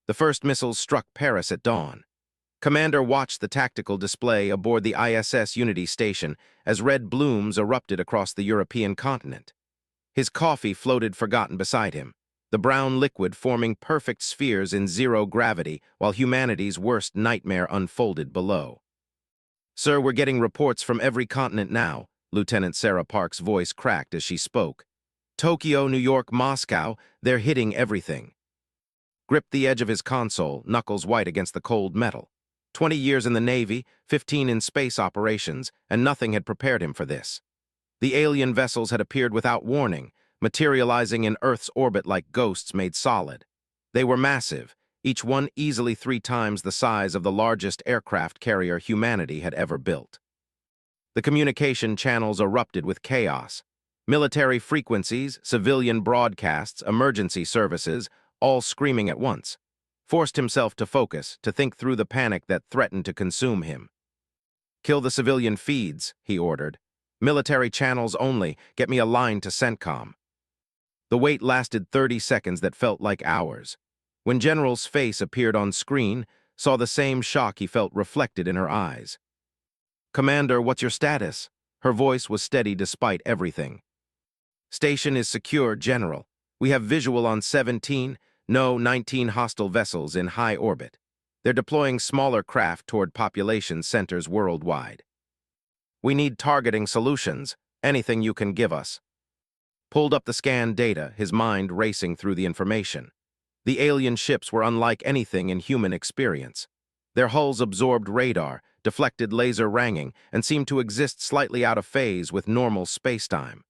The first missiles struck Paris at dawn. Commander watched the tactical display aboard the ISS Unity station as red blooms erupted across the European continent. His coffee floated forgotten beside him, the brown liquid forming perfect spheres in zero gravity while humanity's worst nightmare unfolded below. "Sir, we're getting reports from every continent now," Lieutenant Sarah Park's voice cracked as she spoke. "Tokyo, New York, Moscow, they're hitting everything." Gripped the edge of his console, knuckles white against the cold metal. 20 years in the Navy, 15 in space operations, and nothing had prepared him for this. The alien vessels had appeared without warning, materializing in Earth's orbit like ghosts made solid. They were massive, each one easily 3 times the size of the largest aircraft carrier humanity had ever built. The communication channels erupted with chaos. Military frequencies, civilian broadcasts, emergency services, all screaming at once. Forced himself to focus, to think through the panic that threatened to consume him. "Kill the civilian feeds," he ordered. "Military channels only, get me a line to CENTCOM." The wait lasted 30 seconds that felt like hours. When General's face appeared on screen, saw the same shock he felt reflected in her eyes. "Commander, what's your status?" Her voice was steady despite everything. "Station is secure, General. We have visual on 19 hostile vessels in high orbit. They're deploying smaller craft toward population centers worldwide. We need targeting solutions, anything you can give us." Pulled up the scan data, his mind racing through the information. The alien ships were unlike anything in human experience. Their hulls absorbed radar, deflected laser ranging, and seemed to exist slightly out of phase with normal spacetime.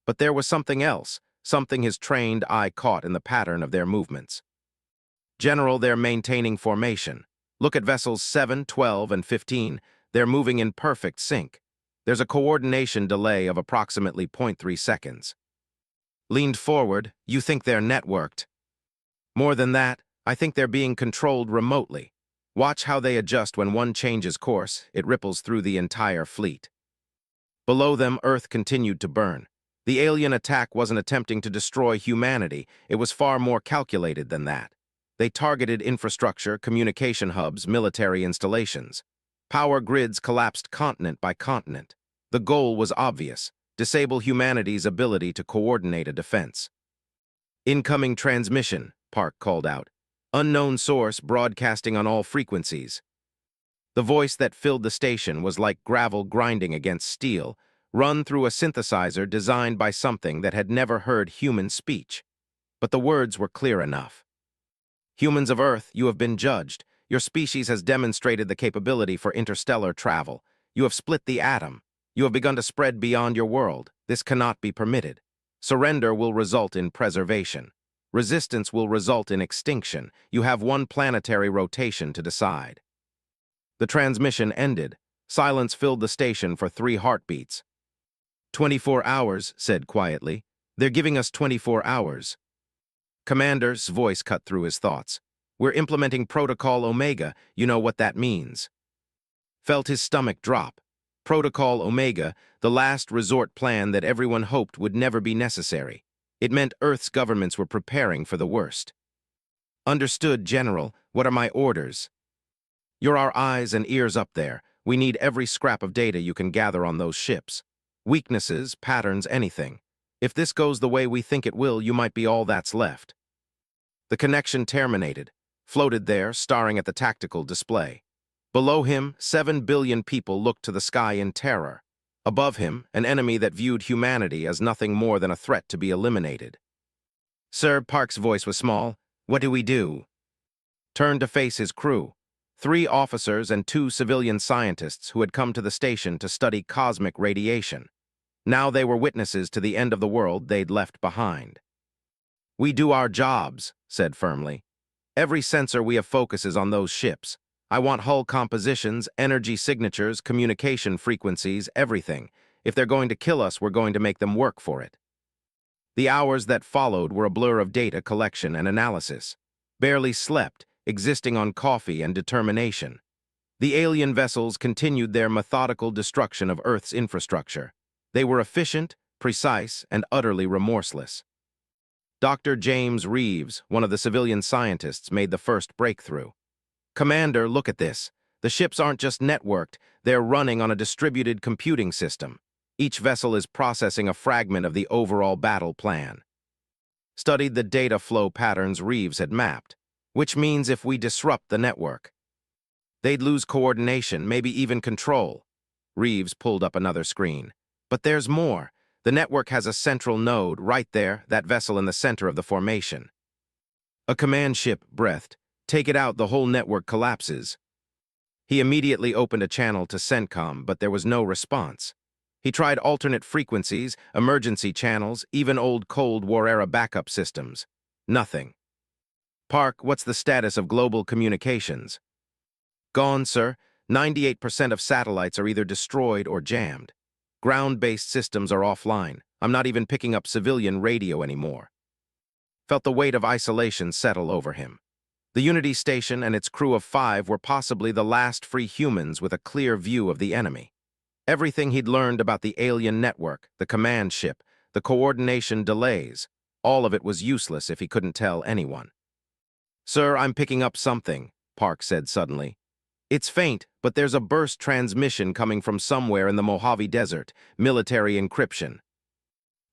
But there was something else, something his trained eye caught in the pattern of their movements. "General, they're maintaining formation. Look at vessels 7, 12, and 15. They're moving in perfect sync. There's a coordination delay of approximately 0.3 seconds. Leaned forward, you think they're networked. More than that, I think they're being controlled remotely. Watch how they adjust when one changes course, it ripples through the entire fleet." Below them, Earth continued to burn. The alien attack wasn't attempting to destroy humanity, it was far more calculated than that. They targeted infrastructure, communication hubs, military installations. Power grids collapsed continent by continent. The goal was obvious: disable humanity's ability to coordinate a defense. "Incoming transmission," Park called out. "Unknown source broadcasting on all frequencies." The voice that filled the station was like gravel grinding against steel, run through a synthesizer designed by something that had never heard human speech. But the words were clear enough. "Humans of Earth, you have been judged. Your species has demonstrated the capability for interstellar travel. You have split the atom. You have begun to spread beyond your world. This cannot be permitted. Surrender will result in preservation. Resistance will result in extinction. You have one planetary rotation to decide." The transmission ended. Silence filled the station for 3 heartbeats. 24 hours, said quietly. "They're giving us 24 hours. Commander's voice cut through his thoughts. "We're implementing Protocol Omega. You know what that means." Felt his stomach drop. Protocol Omega, the last resort plan that everyone hoped would never be necessary. It meant Earth's governments were preparing for the worst. "Understood, General. What are my orders?" "You're our eyes and ears up there. We need every scrap of data you can gather on those ships. Weaknesses, patterns, anything. If this goes the way we think it will, you might be all that's left." The connection terminated, floated there, staring at the tactical display. Below him, 7 billion people looked to the sky in terror. Above him, an enemy that viewed humanity as nothing more than a threat to be eliminated. "Sir," Park's voice was small, "what do we do?" Turned to face his crew. 3 officers and 2 civilian scientists who had come to the station to study cosmic radiation. Now they were witnesses to the end of the world they'd left behind. "We do our jobs," said firmly. "Every sensor we have focuses on those ships. I want hull compositions, energy signatures, communication frequencies, everything. If they're going to kill us, we're going to make them work for it." The hours that followed were a blur of data collection and analysis. Barely slept, existing on coffee and determination. The alien vessels continued their methodical destruction of Earth's infrastructure. They were efficient, precise, and utterly remorseless. Dr. James Reeves, one of the civilian scientists, made the first breakthrough. "Commander, look at this. The ships aren't just networked, they're running on a distributed computing system. Each vessel is processing a fragment of the overall battle plan." Studied the data flow patterns Reeves had mapped, which means if we disrupt the network, they'd lose coordination, maybe even control. Reeves pulled up another screen. But there's more. The network has a central node right there, that vessel in the center of the formation. A command ship breathed. "Take it out, the whole network collapses." He immediately opened a channel to CENTCOM, but there was no response. He tried alternate frequencies, emergency channels, even old Cold War-era backup systems. Nothing. "Park, what's the status of global communications?" "Gone, sir. 98% of satellites are either destroyed or jammed. Ground-based systems are offline. I'm not even picking up civilian radio anymore." Felt the weight of isolation settle over him. The Unity station and its crew of 5 were possibly the last free humans with a clear view of the enemy. Everything he'd learned about the alien network, the command ship, the coordination delays, all of it was useless if he couldn't tell anyone. "Sir, I'm picking up something," Park said suddenly. "It's faint, but there's a burst transmission coming from somewhere in the Mojave Desert, military encryption."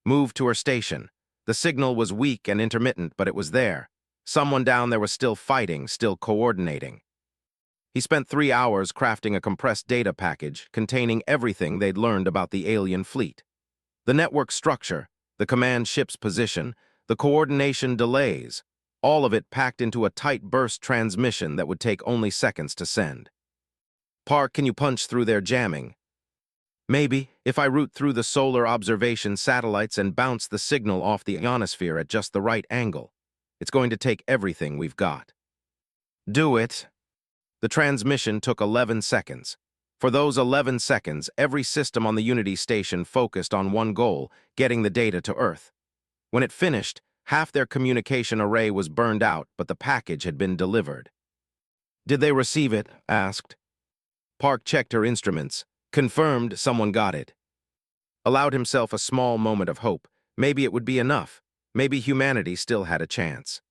Moved to her station. The signal was weak and intermittent, but it was there. Someone down there was still fighting, still coordinating. He spent 3 hours crafting a compressed data package containing everything they'd learned about the alien fleet. The network structure, the command ship's position, the coordination delays, all of it packed into a tight burst transmission that would take only seconds to send. "Park, can you punch through their jamming?" "Maybe, if I route through the solar observation satellites and bounce the signal off the ionosphere at just the right angle. It's going to take everything we've got." "Do it." The transmission took 11 seconds. For those 11 seconds, every system on the Unity station focused on one goal, getting the data to Earth. When it finished, half their communication array was burned out, but the package had been delivered. "Did they receive it?" asked. Park checked her instruments. Confirmed someone got it. Allowed himself a small moment of hope. Maybe it would be enough. Maybe humanity still had a chance.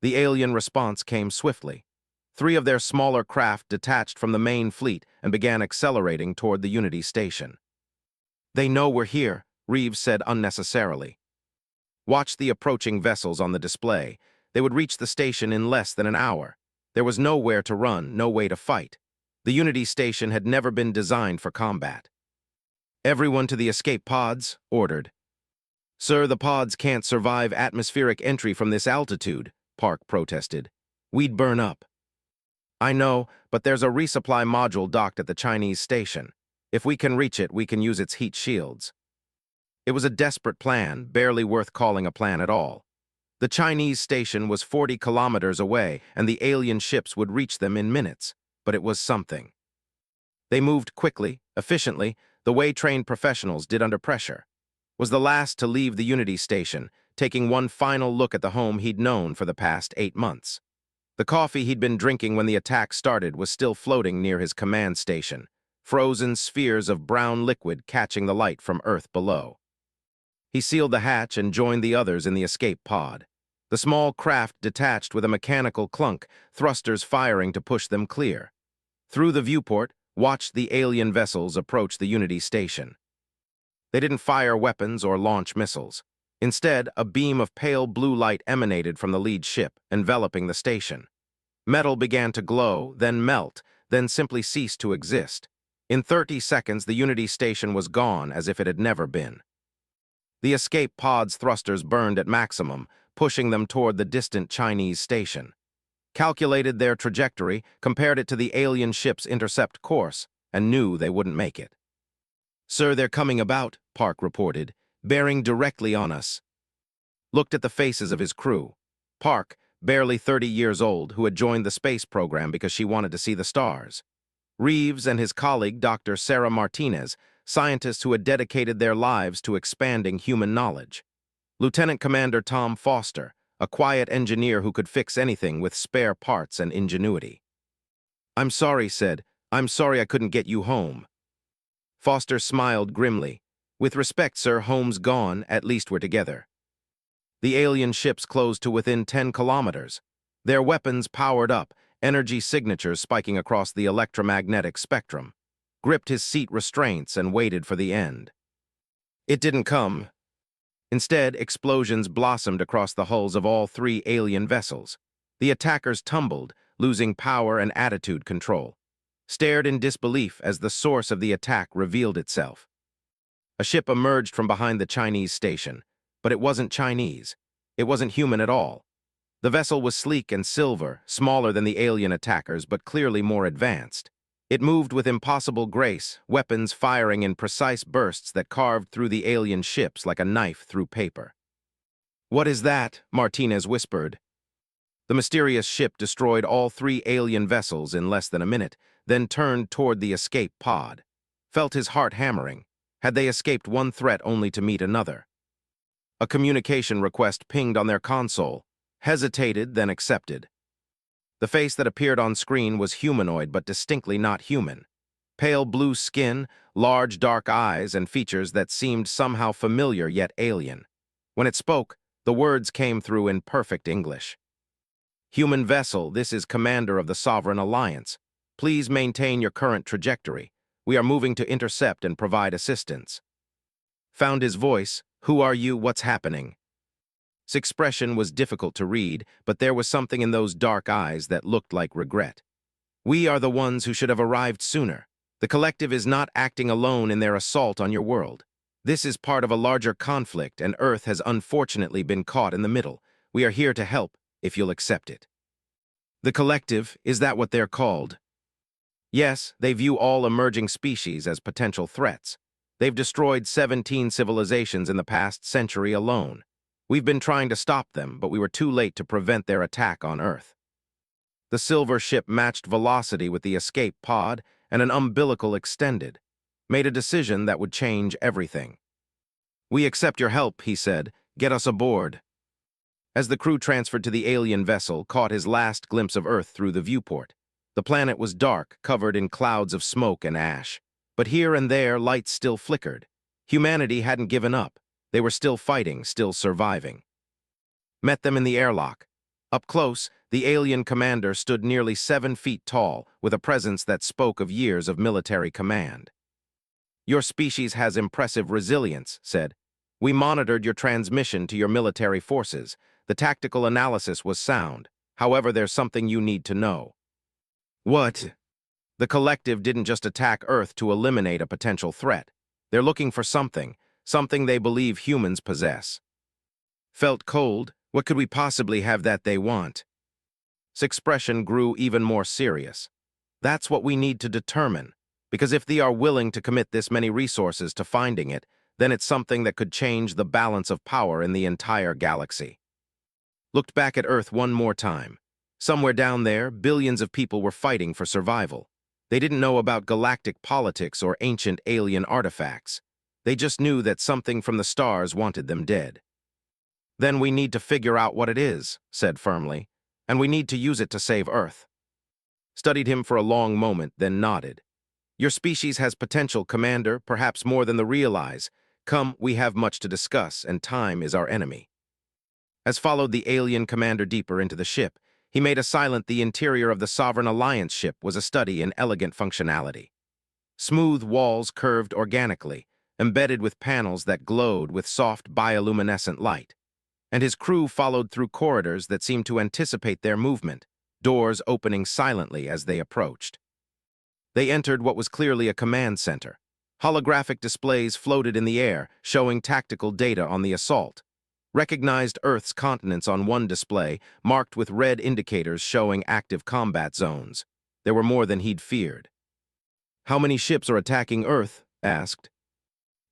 The alien response came swiftly. 3 of their smaller craft detached from the main fleet and began accelerating toward the Unity station. "They know we're here," Reeves said unnecessarily. Watch the approaching vessels on the display. They would reach the station in less than an hour. There was nowhere to run, no way to fight. The Unity station had never been designed for combat. "Everyone to the escape pods," ordered. "Sir, the pods can't survive atmospheric entry from this altitude," Park protested. "We'd burn up." "I know, but there's a resupply module docked at the Chinese station. If we can reach it, we can use its heat shields." It was a desperate plan, barely worth calling a plan at all. The Chinese station was 40 kilometers away, and the alien ships would reach them in minutes, but it was something. They moved quickly, efficiently, the way trained professionals did under pressure. Was the last to leave the Unity station, taking one final look at the home he'd known for the past 8 months. The coffee he'd been drinking when the attack started was still floating near his command station, frozen spheres of brown liquid catching the light from Earth below. He sealed the hatch and joined the others in the escape pod. The small craft detached with a mechanical clunk, thrusters firing to push them clear. Through the viewport, watched the alien vessels approach the Unity station. They didn't fire weapons or launch missiles. Instead, a beam of pale blue light emanated from the lead ship, enveloping the station. Metal began to glow, then melt, then simply cease to exist. In 30 seconds, the Unity station was gone as if it had never been. The escape pod's thrusters burned at maximum, pushing them toward the distant Chinese station. Calculated their trajectory, compared it to the alien ship's intercept course, and knew they wouldn't make it. "Sir, they're coming about," Park reported, "bearing directly on us." Looked at the faces of his crew. Park, barely 30 years old, who had joined the space program because she wanted to see the stars. Reeves and his colleague, Dr. Sarah Martinez, scientists who had dedicated their lives to expanding human knowledge. Lieutenant Commander Tom Foster, a quiet engineer who could fix anything with spare parts and ingenuity. "I'm sorry," said. "I'm sorry I couldn't get you home." Foster smiled grimly. "With respect, sir, home's gone, at least we're together." The alien ships closed to within 10 kilometers. Their weapons powered up, energy signatures spiking across the electromagnetic spectrum. Gripped his seat restraints and waited for the end. It didn't come. Instead, explosions blossomed across the hulls of all three alien vessels. The attackers tumbled, losing power and attitude control. Stared in disbelief as the source of the attack revealed itself. A ship emerged from behind the Chinese station, but it wasn't Chinese. It wasn't human at all. The vessel was sleek and silver, smaller than the alien attackers, but clearly more advanced. It moved with impossible grace, weapons firing in precise bursts that carved through the alien ships like a knife through paper. "What is that?" Martinez whispered. The mysterious ship destroyed all three alien vessels in less than a minute, then turned toward the escape pod. Felt his heart hammering. Had they escaped one threat only to meet another? A communication request pinged on their console. Hesitated, then accepted. The face that appeared on screen was humanoid but distinctly not human. Pale blue skin, large dark eyes, and features that seemed somehow familiar yet alien. When it spoke, the words came through in perfect English. "Human vessel, this is Commander of the Sovereign Alliance. Please maintain your current trajectory. We are moving to intercept and provide assistance." Found his voice. "Who are you? What's happening?" His expression was difficult to read, but there was something in those dark eyes that looked like regret. "We are the ones who should have arrived sooner. The collective is not acting alone in their assault on your world. This is part of a larger conflict, and Earth has unfortunately been caught in the middle. We are here to help, if you'll accept it." "The collective, is that what they're called?" "Yes, they view all emerging species as potential threats. They've destroyed 17 civilizations in the past century alone. We've been trying to stop them, but we were too late to prevent their attack on Earth." The silver ship matched velocity with the escape pod, and an umbilical extended. Made a decision that would change everything. "We accept your help," he said. "Get us aboard." As the crew transferred to the alien vessel, caught his last glimpse of Earth through the viewport. The planet was dark, covered in clouds of smoke and ash. But here and there, lights still flickered. Humanity hadn't given up. They were still fighting, still surviving. Met them in the airlock. Up close, the alien commander stood nearly 7 feet tall, with a presence that spoke of years of military command. "Your species has impressive resilience," said. "We monitored your transmission to your military forces. The tactical analysis was sound. However, there's something you need to know." "What?" "The collective didn't just attack Earth to eliminate a potential threat. They're looking for something they believe humans possess." Felt cold. What could we possibly have that they want? His expression grew even more serious. "That's what we need to determine, because if they are willing to commit this many resources to finding it, then it's something that could change the balance of power in the entire galaxy." Looked back at Earth one more time. Somewhere down there, billions of people were fighting for survival. They didn't know about galactic politics or ancient alien artifacts. They just knew that something from the stars wanted them dead. "Then we need to figure out what it is," said firmly, "and we need to use it to save Earth." Studied him for a long moment, then nodded. "Your species has potential, Commander, perhaps more than they realize. Come, we have much to discuss, and time is our enemy." As followed the alien commander deeper into the ship, he made a silent the interior of the Sovereign Alliance ship was a study in elegant functionality. Smooth walls curved organically, embedded with panels that glowed with soft bioluminescent light. And his crew followed through corridors that seemed to anticipate their movement, doors opening silently as they approached. They entered what was clearly a command center. Holographic displays floated in the air, showing tactical data on the assault. Recognized Earth's continents on one display, marked with red indicators showing active combat zones. There were more than he'd feared. "How many ships are attacking Earth?" asked.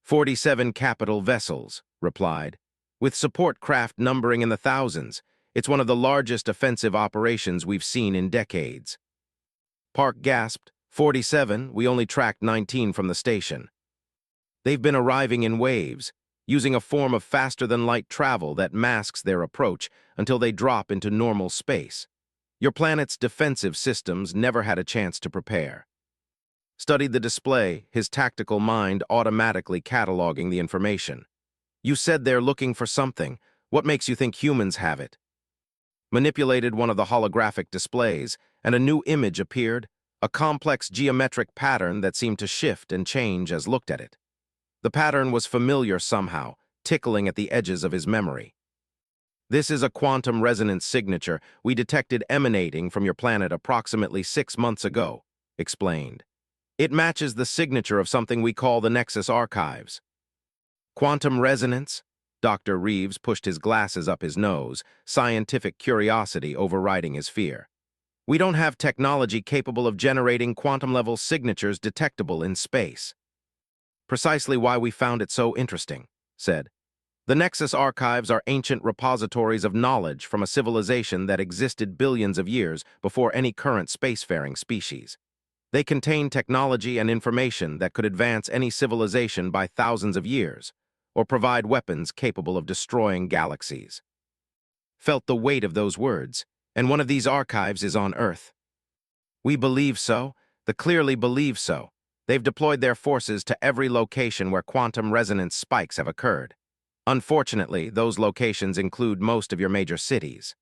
47 capital vessels, replied. "With support craft numbering in the thousands. It's one of the largest offensive operations we've seen in decades." Park gasped. 47, we only tracked 19 from the station." "They've been arriving in waves, using a form of faster-than-light travel that masks their approach until they drop into normal space. Your planet's defensive systems never had a chance to prepare." Studied the display, his tactical mind automatically cataloging the information. "You said they're looking for something. What makes you think humans have it? Manipulated one of the holographic displays, and a new image appeared, a complex geometric pattern that seemed to shift and change as looked at it. The pattern was familiar somehow, tickling at the edges of his memory. This is a quantum resonance signature we detected emanating from your planet approximately 6 months ago, explained. It matches the signature of something we call the Nexus Archives. Quantum resonance? Dr. Reeves pushed his glasses up his nose, scientific curiosity overriding his fear. We don't have technology capable of generating quantum-level signatures detectable in space. Precisely why we found it so interesting, said. The Nexus Archives are ancient repositories of knowledge from a civilization that existed billions of years before any current spacefaring species. They contain technology and information that could advance any civilization by thousands of years, or provide weapons capable of destroying galaxies. Felt the weight of those words, and one of these archives is on Earth. We believe so, they clearly believe so. They've deployed their forces to every location where quantum resonance spikes have occurred. Unfortunately, those locations include most of your major cities.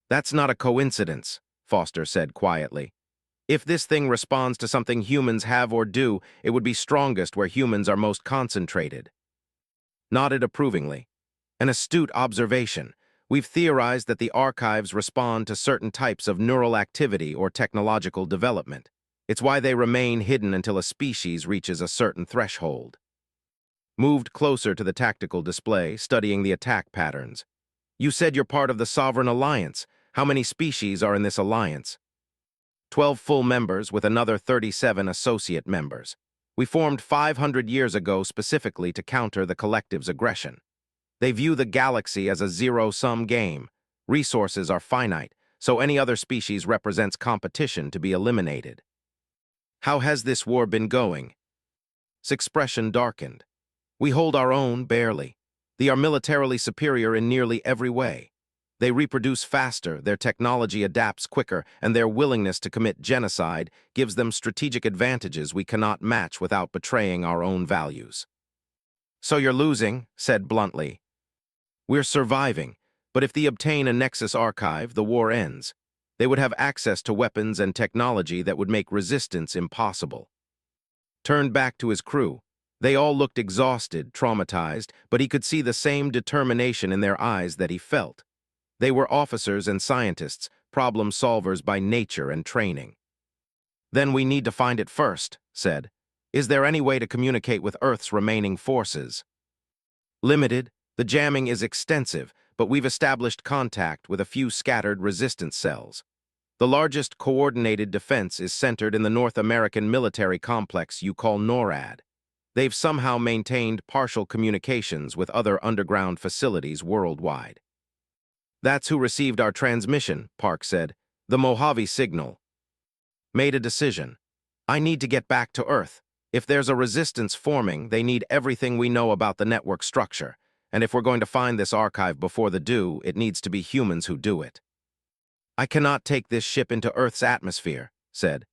That's not a coincidence, Foster said quietly. If this thing responds to something humans have or do, it would be strongest where humans are most concentrated. Nodded approvingly. An astute observation. We've theorized that the archives respond to certain types of neural activity or technological development. It's why they remain hidden until a species reaches a certain threshold. Moved closer to the tactical display, studying the attack patterns. You said you're part of the Sovereign Alliance. How many species are in this alliance? 12 full members with another 37 associate members. We formed 500 years ago specifically to counter the collective's aggression. They view the galaxy as a zero-sum game. Resources are finite, so any other species represents competition to be eliminated. How has this war been going? His expression darkened. We hold our own, barely. They are militarily superior in nearly every way. They reproduce faster, their technology adapts quicker, and their willingness to commit genocide gives them strategic advantages we cannot match without betraying our own values. So you're losing, said bluntly. We're surviving, but if they obtain a Nexus archive, the war ends. They would have access to weapons and technology that would make resistance impossible. Turned back to his crew. They all looked exhausted, traumatized, but he could see the same determination in their eyes that he felt. They were officers and scientists, problem solvers by nature and training. Then we need to find it first, said. Is there any way to communicate with Earth's remaining forces? Limited. The jamming is extensive, but we've established contact with a few scattered resistance cells. The largest coordinated defense is centered in the North American military complex you call NORAD. They've somehow maintained partial communications with other underground facilities worldwide. That's who received our transmission, Park said. The Mojave signal. Made a decision. I need to get back to Earth. If there's a resistance forming, they need everything we know about the network structure. And if we're going to find this archive before the do, it needs to be humans who do it. I cannot take this ship into Earth's atmosphere, said.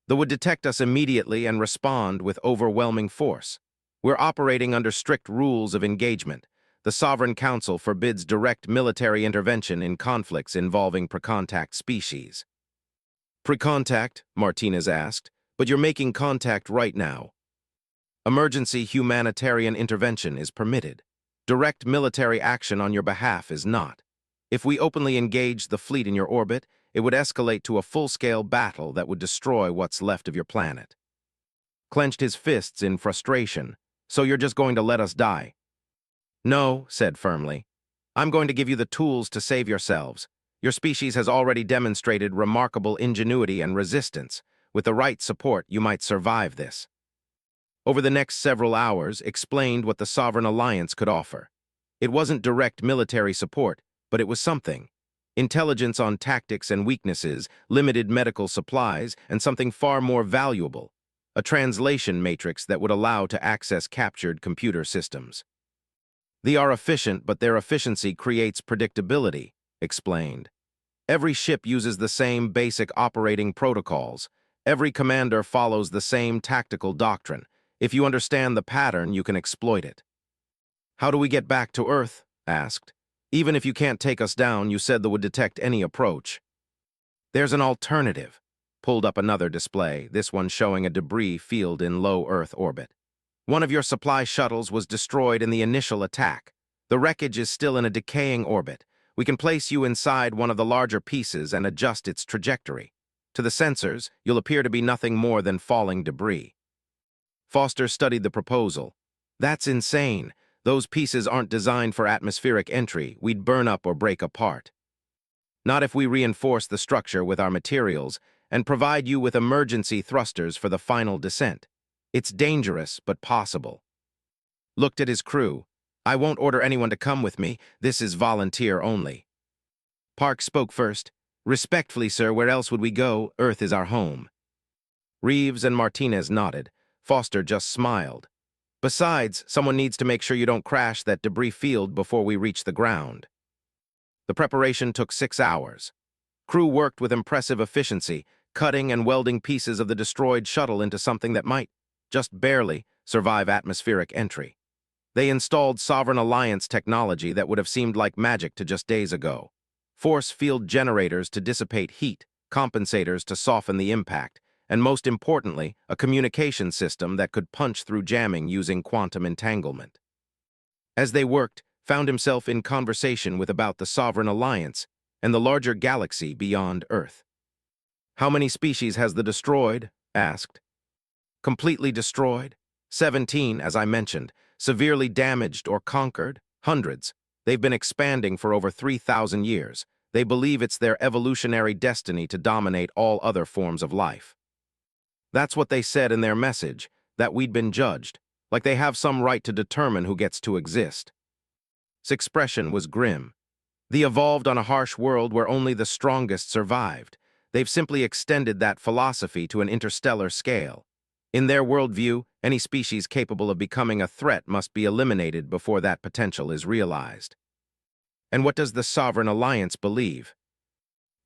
They would detect us immediately and respond with overwhelming force. We're operating under strict rules of engagement. The Sovereign Council forbids direct military intervention in conflicts involving precontact species. Precontact? Martinez asked. But you're making contact right now. Emergency humanitarian intervention is permitted. Direct military action on your behalf is not. If we openly engage the fleet in your orbit, it would escalate to a full-scale battle that would destroy what's left of your planet. Clenched his fists in frustration. So you're just going to let us die? No, said firmly. I'm going to give you the tools to save yourselves. Your species has already demonstrated remarkable ingenuity and resistance. With the right support, you might survive this. Over the next several hours, explained what the Sovereign Alliance could offer. It wasn't direct military support, but it was something. Intelligence on tactics and weaknesses, limited medical supplies, and something far more valuable, a translation matrix that would allow to access captured computer systems. They are efficient, but their efficiency creates predictability, explained. Every ship uses the same basic operating protocols. Every commander follows the same tactical doctrine. If you understand the pattern, you can exploit it. How do we get back to Earth? Asked. Even if you can't take us down, you said that would detect any approach. There's an alternative. Pulled up another display, this one showing a debris field in low Earth orbit. One of your supply shuttles was destroyed in the initial attack. The wreckage is still in a decaying orbit. We can place you inside one of the larger pieces and adjust its trajectory. To the sensors, you'll appear to be nothing more than falling debris. Foster studied the proposal. That's insane. Those pieces aren't designed for atmospheric entry. We'd burn up or break apart. Not if we reinforce the structure with our materials and provide you with emergency thrusters for the final descent. It's dangerous, but possible. Looked at his crew. I won't order anyone to come with me. This is volunteer only. Park spoke first. Respectfully, sir, where else would we go? Earth is our home. Reeves and Martinez nodded. Foster just smiled. Besides, someone needs to make sure you don't crash that debris field before we reach the ground. The preparation took 6 hours. Crew worked with impressive efficiency, cutting and welding pieces of the destroyed shuttle into something that might, just barely, survive atmospheric entry. They installed Sovereign Alliance technology that would have seemed like magic to just days ago. Force field generators to dissipate heat, compensators to soften the impact, and most importantly, a communication system that could punch through jamming using quantum entanglement. As they worked, found himself in conversation with about the Sovereign Alliance and the larger galaxy beyond Earth. How many species has the destroyed? Asked. Completely destroyed? 17, as I mentioned. Severely damaged or conquered? Hundreds. They've been expanding for over 3,000 years. They believe it's their evolutionary destiny to dominate all other forms of life. That's what they said in their message, that we'd been judged, like they have some right to determine who gets to exist. His expression was grim. They evolved on a harsh world where only the strongest survived. They've simply extended that philosophy to an interstellar scale. In their worldview, any species capable of becoming a threat must be eliminated before that potential is realized. And what does the Sovereign Alliance believe?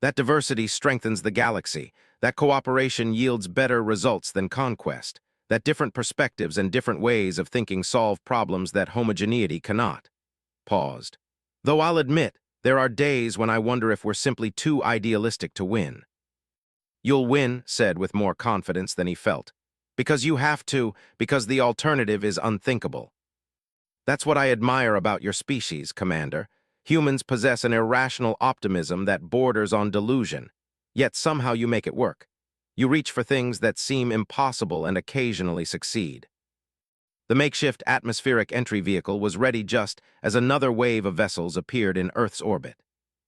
That diversity strengthens the galaxy, that cooperation yields better results than conquest, that different perspectives and different ways of thinking solve problems that homogeneity cannot. Paused. Though I'll admit, there are days when I wonder if we're simply too idealistic to win. You'll win, said with more confidence than he felt. Because you have to, because the alternative is unthinkable. That's what I admire about your species, Commander. Humans possess an irrational optimism that borders on delusion, yet somehow you make it work. You reach for things that seem impossible and occasionally succeed. The makeshift atmospheric entry vehicle was ready just as another wave of vessels appeared in Earth's orbit,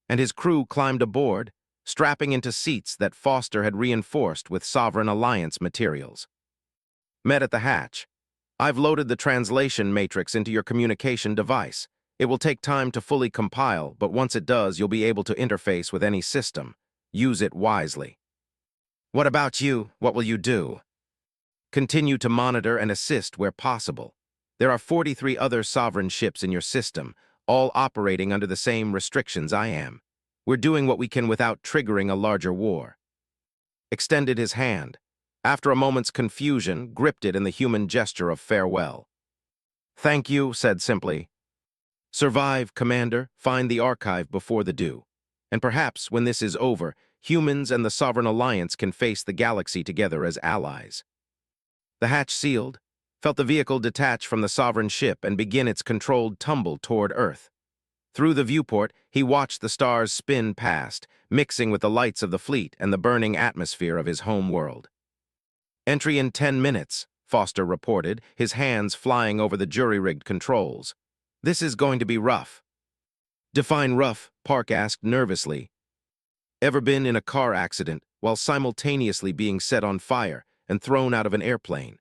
and his crew climbed aboard, strapping into seats that Foster had reinforced with Sovereign Alliance materials. Met at the hatch. I've loaded the translation matrix into your communication device. It will take time to fully compile, but once it does, you'll be able to interface with any system. Use it wisely. What about you? What will you do? Continue to monitor and assist where possible. There are 43 other sovereign ships in your system, all operating under the same restrictions I am. We're doing what we can without triggering a larger war. Extended his hand. After a moment's confusion, gripped it in the human gesture of farewell. Thank you, said simply. Survive, Commander, find the archive before the due. And perhaps, when this is over, humans and the Sovereign Alliance can face the galaxy together as allies. The hatch sealed, felt the vehicle detach from the Sovereign ship and begin its controlled tumble toward Earth. Through the viewport, he watched the stars spin past, mixing with the lights of the fleet and the burning atmosphere of his home world. Entry in 10 minutes, Foster reported, his hands flying over the jury-rigged controls. This is going to be rough. Define rough, Park asked nervously. Ever been in a car accident while simultaneously being set on fire and thrown out of an airplane?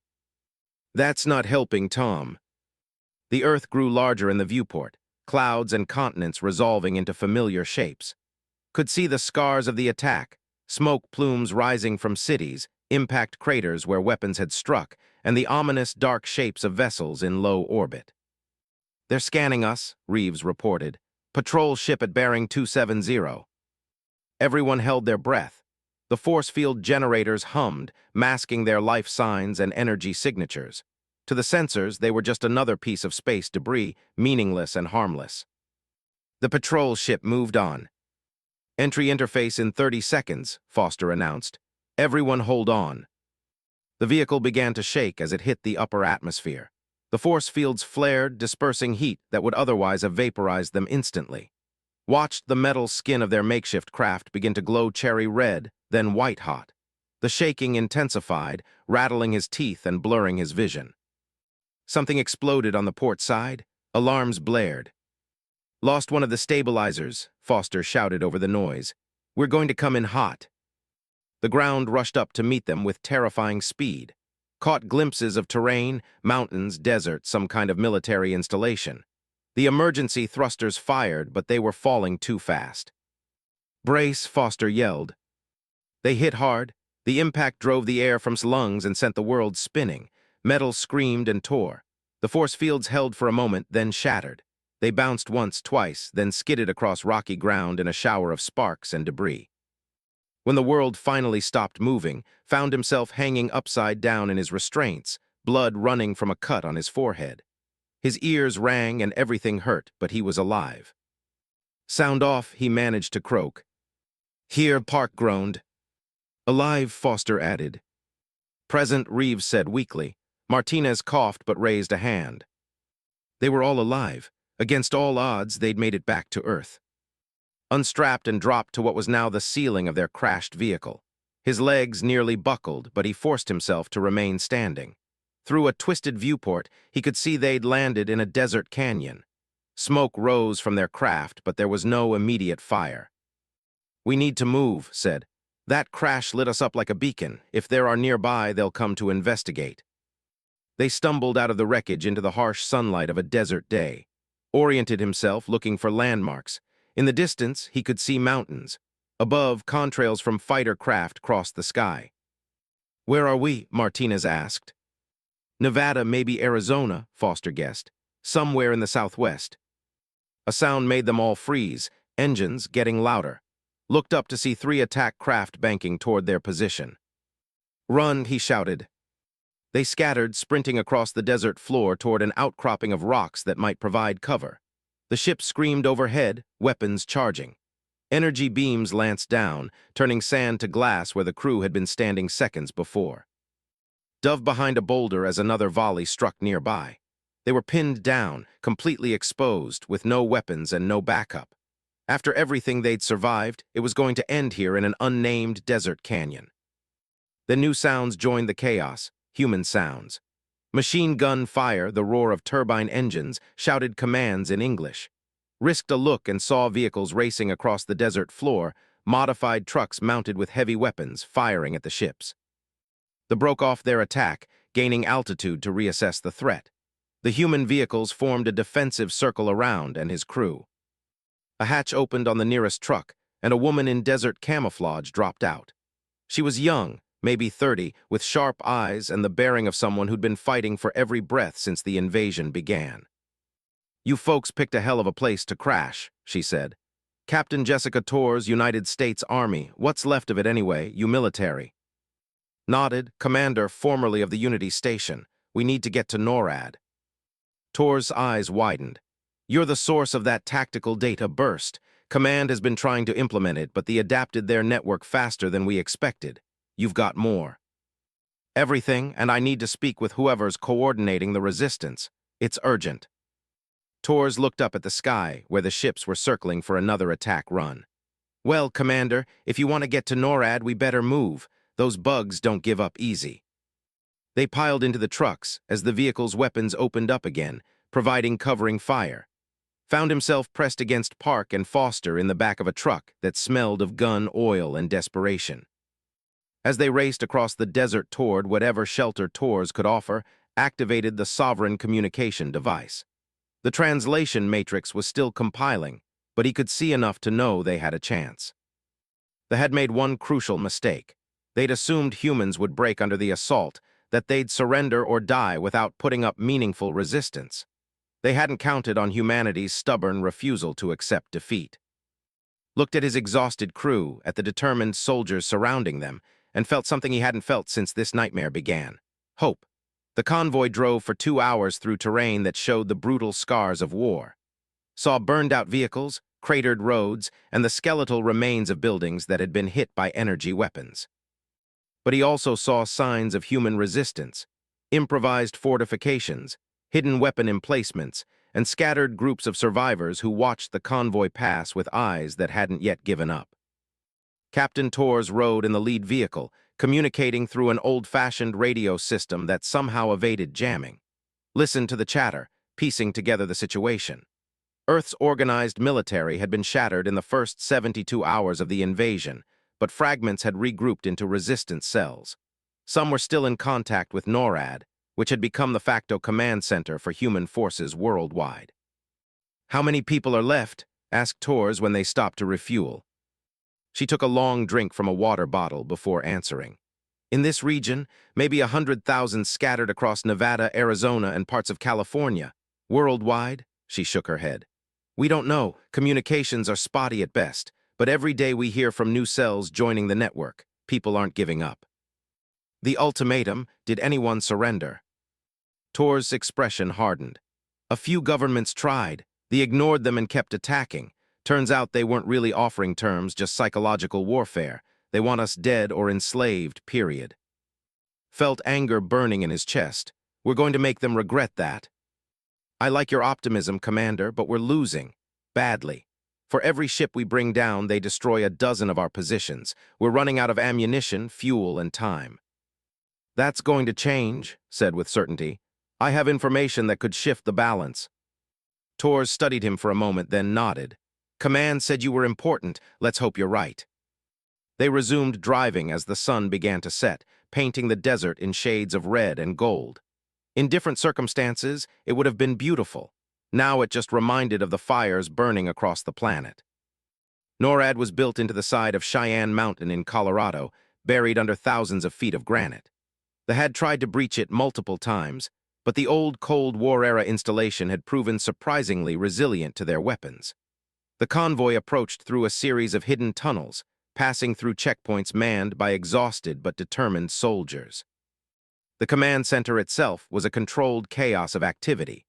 That's not helping Tom. The Earth grew larger in the viewport, clouds and continents resolving into familiar shapes. Could see the scars of the attack, smoke plumes rising from cities, impact craters where weapons had struck, and the ominous dark shapes of vessels in low orbit. They're scanning us, Reeves reported. Patrol ship at bearing 270. Everyone held their breath. The force field generators hummed, masking their life signs and energy signatures. To the sensors, they were just another piece of space debris, meaningless and harmless. The patrol ship moved on. Entry interface in 30 seconds, Foster announced. Everyone hold on. The vehicle began to shake as it hit the upper atmosphere. The force fields flared, dispersing heat that would otherwise have vaporized them instantly. Watched the metal skin of their makeshift craft begin to glow cherry red, then white-hot. The shaking intensified, rattling his teeth and blurring his vision. Something exploded on the port side. Alarms blared. "Lost one of the stabilizers," Foster shouted over the noise. "We're going to come in hot." The ground rushed up to meet them with terrifying speed. Caught glimpses of terrain, mountains, desert, some kind of military installation. The emergency thrusters fired, but they were falling too fast. "Brace," Foster yelled. They hit hard. The impact drove the air from his lungs and sent the world spinning. Metal screamed and tore. The force fields held for a moment, then shattered. They bounced once, twice, then skidded across rocky ground in a shower of sparks and debris. When the world finally stopped moving, found himself hanging upside down in his restraints, blood running from a cut on his forehead. His ears rang and everything hurt, but he was alive. "Sound off," he managed to croak. "Here," Park groaned. "Alive," Foster added. "Present," Reeves said weakly. Martinez coughed but raised a hand. They were all alive. Against all odds, they'd made it back to Earth. Unstrapped and dropped to what was now the ceiling of their crashed vehicle. His legs nearly buckled, but he forced himself to remain standing. Through a twisted viewport, he could see they'd landed in a desert canyon. Smoke rose from their craft, but there was no immediate fire. "We need to move," said. "That crash lit us up like a beacon. If there are nearby, they'll come to investigate." They stumbled out of the wreckage into the harsh sunlight of a desert day. Oriented himself, looking for landmarks. In the distance, he could see mountains. Above, contrails from fighter craft crossed the sky. "Where are we?" Martinez asked. "Nevada, maybe Arizona," Foster guessed. "Somewhere in the southwest." A sound made them all freeze, engines getting louder. Looked up to see 3 attack craft banking toward their position. "Run," he shouted. They scattered, sprinting across the desert floor toward an outcropping of rocks that might provide cover. The ship screamed overhead, weapons charging. Energy beams lanced down, turning sand to glass where the crew had been standing seconds before. Dove behind a boulder as another volley struck nearby. They were pinned down, completely exposed, with no weapons and no backup. After everything they'd survived, it was going to end here in an unnamed desert canyon. The new sounds joined the chaos, human sounds. Machine gun fire, the roar of turbine engines, shouted commands in English. Risked a look and saw vehicles racing across the desert floor, modified trucks mounted with heavy weapons, firing at the ships. They broke off their attack, gaining altitude to reassess the threat. The human vehicles formed a defensive circle around and his crew. A hatch opened on the nearest truck, and a woman in desert camouflage dropped out. She was young, maybe 30, with sharp eyes and the bearing of someone who'd been fighting for every breath since the invasion began. "You folks picked a hell of a place to crash," she said. "Captain Jessica Torres, United States Army. What's left of it anyway, you military?" Nodded, "Commander, formerly of the Unity Station. We need to get to NORAD." Torres' eyes widened. "You're the source of that tactical data burst. Command has been trying to implement it, but they adapted their network faster than we expected. You've got more." "Everything, and I need to speak with whoever's coordinating the resistance. It's urgent." Torres looked up at the sky, where the ships were circling for another attack run. "Well, Commander, if you want to get to NORAD, we better move. Those bugs don't give up easy." They piled into the trucks as the vehicle's weapons opened up again, providing covering fire. Found himself pressed against Park and Foster in the back of a truck that smelled of gun, oil, and desperation. As they raced across the desert toward whatever shelter Torres could offer, activated the sovereign communication device. The translation matrix was still compiling, but he could see enough to know they had a chance. They had made one crucial mistake. They'd assumed humans would break under the assault, that they'd surrender or die without putting up meaningful resistance. They hadn't counted on humanity's stubborn refusal to accept defeat. Looked at his exhausted crew, at the determined soldiers surrounding them, and felt something he hadn't felt since this nightmare began. Hope. The convoy drove for 2 hours through terrain that showed the brutal scars of war. Saw burned-out vehicles, cratered roads, and the skeletal remains of buildings that had been hit by energy weapons. But he also saw signs of human resistance, improvised fortifications, hidden weapon emplacements, and scattered groups of survivors who watched the convoy pass with eyes that hadn't yet given up. Captain Torres rode in the lead vehicle, communicating through an old-fashioned radio system that somehow evaded jamming. Listened to the chatter, piecing together the situation. Earth's organized military had been shattered in the first 72 hours of the invasion, but fragments had regrouped into resistance cells. Some were still in contact with NORAD, which had become the facto command center for human forces worldwide. "How many people are left?" asked Torres when they stopped to refuel. She took a long drink from a water bottle before answering. "In this region, maybe 100,000 scattered across Nevada, Arizona, and parts of California. Worldwide?" She shook her head. "We don't know. Communications are spotty at best, but every day we hear from new cells joining the network. People aren't giving up." "The ultimatum, did anyone surrender?" Tor's expression hardened. "A few governments tried. They ignored them and kept attacking. Turns out they weren't really offering terms, just psychological warfare. They want us dead or enslaved, period." Felt anger burning in his chest. "We're going to make them regret that." "I like your optimism, Commander, but we're losing. Badly. For every ship we bring down, they destroy a dozen of our positions. We're running out of ammunition, fuel, and time." "That's going to change," said with certainty. "I have information that could shift the balance." Torres studied him for a moment, then nodded. "Command said you were important. Let's hope you're right." They resumed driving as the sun began to set, painting the desert in shades of red and gold. In different circumstances, it would have been beautiful. Now it just reminded of the fires burning across the planet. NORAD was built into the side of Cheyenne Mountain in Colorado, buried under thousands of feet of granite. They had tried to breach it multiple times, but the old Cold War-era installation had proven surprisingly resilient to their weapons. The convoy approached through a series of hidden tunnels, passing through checkpoints manned by exhausted but determined soldiers. The command center itself was a controlled chaos of activity.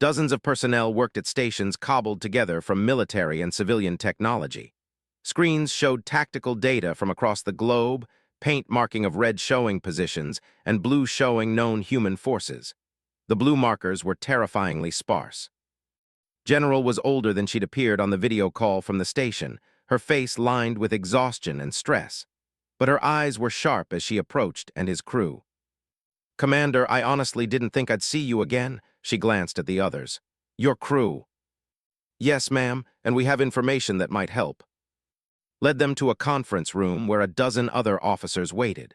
Dozens of personnel worked at stations cobbled together from military and civilian technology. Screens showed tactical data from across the globe, paint marking of red showing positions, and blue showing known human forces. The blue markers were terrifyingly sparse. General was older than she'd appeared on the video call from the station, her face lined with exhaustion and stress. But her eyes were sharp as she approached and his crew. "Commander, I honestly didn't think I'd see you again." She glanced at the others. "Your crew." "Yes, ma'am, and we have information that might help." Led them to a conference room where a dozen other officers waited.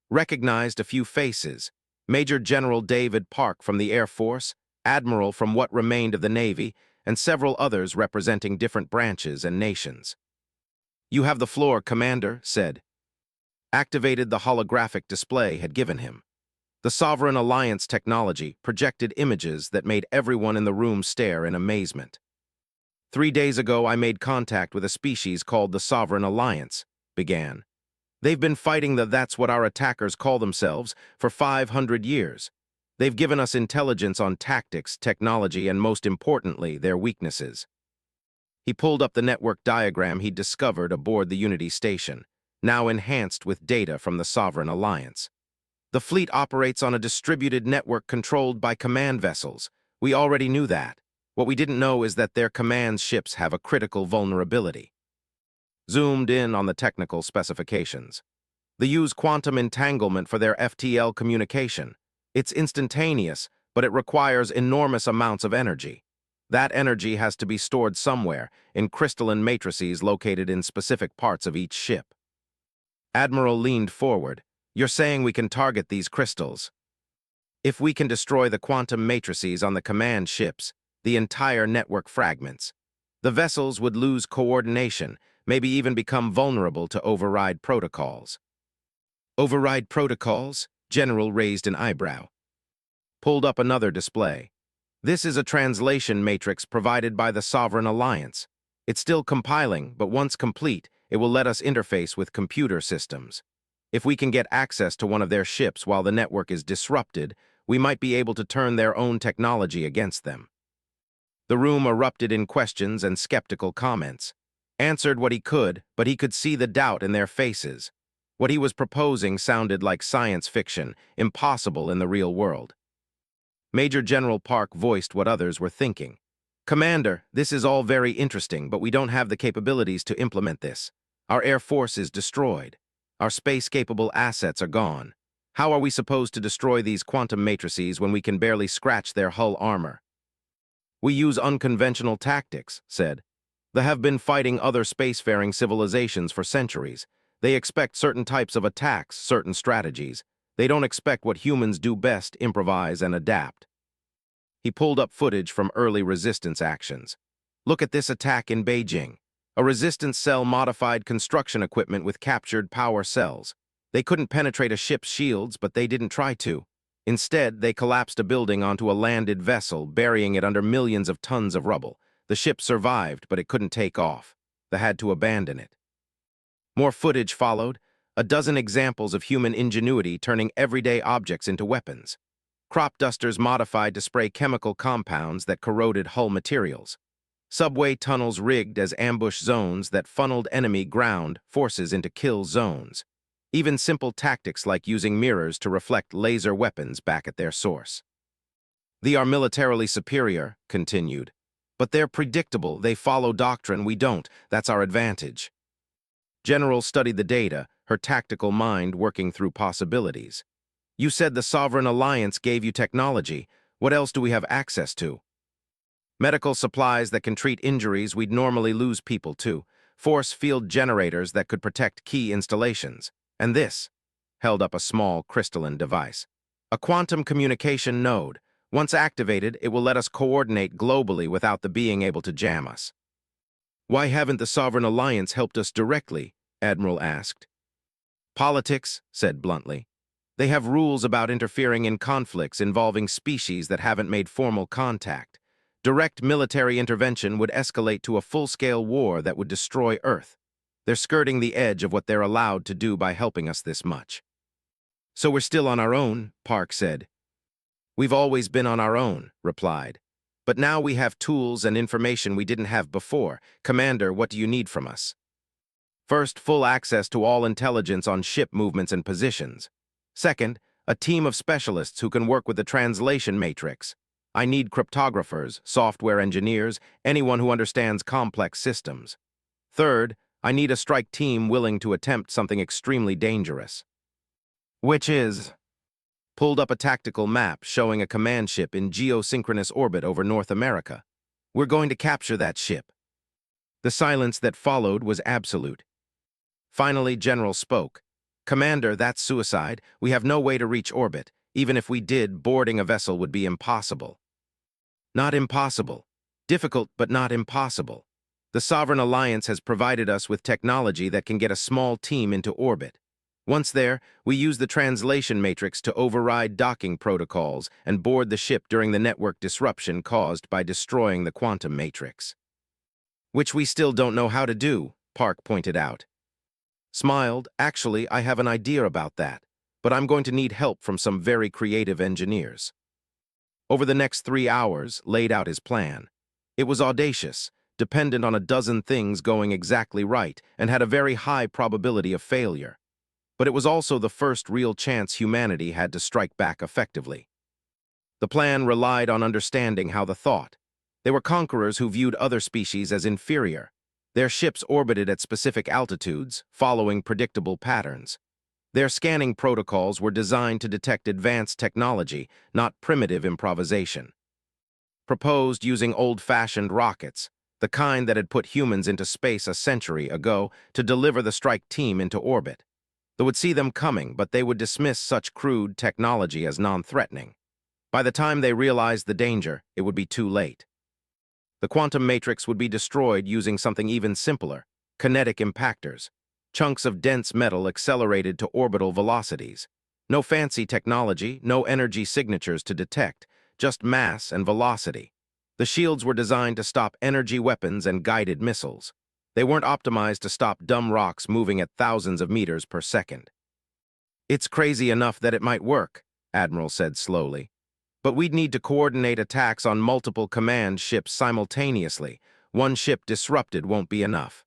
Recognized a few faces: Major General David Park from the Air Force, Admiral from what remained of the Navy, and several others representing different branches and nations. "You have the floor, Commander," said. Activated the holographic display had given him. The Sovereign Alliance technology projected images that made everyone in the room stare in amazement. "3 days ago, I made contact with a species called the Sovereign Alliance," began. "They've been fighting that's what our attackers call themselves, for 500 years. They've given us intelligence on tactics, technology, and most importantly, their weaknesses." He pulled up the network diagram he'd discovered aboard the Unity station, now enhanced with data from the Sovereign Alliance. "The fleet operates on a distributed network controlled by command vessels. We already knew that. What we didn't know is that their command ships have a critical vulnerability." Zoomed in on the technical specifications. "They use quantum entanglement for their FTL communication. It's instantaneous, but it requires enormous amounts of energy. That energy has to be stored somewhere, in crystalline matrices located in specific parts of each ship." Admiral leaned forward. "You're saying we can target these crystals?" "If we can destroy the quantum matrices on the command ships, the entire network fragments. The vessels would lose coordination, maybe even become vulnerable to override protocols." "Override protocols?" General raised an eyebrow. Pulled up another display. "This is a translation matrix provided by the Sovereign Alliance. It's still compiling, but once complete, it will let us interface with computer systems. If we can get access to one of their ships while the network is disrupted, we might be able to turn their own technology against them." The room erupted in questions and skeptical comments. Answered what he could, but he could see the doubt in their faces. What he was proposing sounded like science fiction, impossible in the real world. Major General Park voiced what others were thinking. "Commander, this is all very interesting, but we don't have the capabilities to implement this. Our Air Force is destroyed. Our space-capable assets are gone. How are we supposed to destroy these quantum matrices when we can barely scratch their hull armor?" "We use unconventional tactics," said. "They have been fighting other spacefaring civilizations for centuries. They expect certain types of attacks, certain strategies. They don't expect what humans do best, improvise and adapt." He pulled up footage from early resistance actions. "Look at this attack in Beijing. A resistance cell modified construction equipment with captured power cells. They couldn't penetrate a ship's shields, but they didn't try to. Instead, they collapsed a building onto a landed vessel, burying it under millions of tons of rubble. The ship survived, but it couldn't take off. They had to abandon it." More footage followed, a dozen examples of human ingenuity turning everyday objects into weapons. Crop dusters modified to spray chemical compounds that corroded hull materials. Subway tunnels rigged as ambush zones that funneled enemy ground forces into kill zones. Even simple tactics like using mirrors to reflect laser weapons back at their source. "They are militarily superior," continued. "But they're predictable, they follow doctrine, we don't. That's our advantage." General studied the data, her tactical mind working through possibilities. "You said the Sovereign Alliance gave you technology. What else do we have access to?" "Medical supplies that can treat injuries we'd normally lose people to. Force field generators that could protect key installations. And this," held up a small crystalline device. "A quantum communication node. Once activated, it will let us coordinate globally without the being able to jam us." "Why haven't the Sovereign Alliance helped us directly?" Admiral asked. "Politics," said bluntly. "They have rules about interfering in conflicts involving species that haven't made formal contact. Direct military intervention would escalate to a full-scale war that would destroy Earth. They're skirting the edge of what they're allowed to do by helping us this much." "So we're still on our own," Park said. "We've always been on our own," replied. "But now we have tools and information we didn't have before. Commander, what do you need from us?" "First, full access to all intelligence on ship movements and positions. Second, a team of specialists who can work with the translation matrix. I need cryptographers, software engineers, anyone who understands complex systems. Third, I need a strike team willing to attempt something extremely dangerous." "Which is?" Pulled up a tactical map showing a command ship in geosynchronous orbit over North America. "We're going to capture that ship." The silence that followed was absolute. Finally, General spoke. "Commander, that's suicide. We have no way to reach orbit. Even if we did, boarding a vessel would be impossible." "Not impossible. Difficult, but not impossible. The Sovereign Alliance has provided us with technology that can get a small team into orbit. Once there, we use the translation matrix to override docking protocols and board the ship during the network disruption caused by destroying the quantum matrix." "Which we still don't know how to do," Park pointed out. Smiled. "Actually, I have an idea about that, but I'm going to need help from some very creative engineers." Over the next 3 hours, laid out his plan. It was audacious, dependent on a dozen things going exactly right, and had a very high probability of failure. But it was also the first real chance humanity had to strike back effectively. The plan relied on understanding how the thought. They were conquerors who viewed other species as inferior. Their ships orbited at specific altitudes, following predictable patterns. Their scanning protocols were designed to detect advanced technology, not primitive improvisation. Proposed using old-fashioned rockets, the kind that had put humans into space a century ago, to deliver the strike team into orbit. They would see them coming, but they would dismiss such crude technology as non-threatening. By the time they realized the danger, it would be too late. The quantum matrix would be destroyed using something even simpler, kinetic impactors. Chunks of dense metal accelerated to orbital velocities. No fancy technology, no energy signatures to detect, just mass and velocity. The shields were designed to stop energy weapons and guided missiles. They weren't optimized to stop dumb rocks moving at thousands of meters per second. "It's crazy enough that it might work," Admiral said slowly. But we'd need to coordinate attacks on multiple command ships simultaneously. One ship disrupted won't be enough.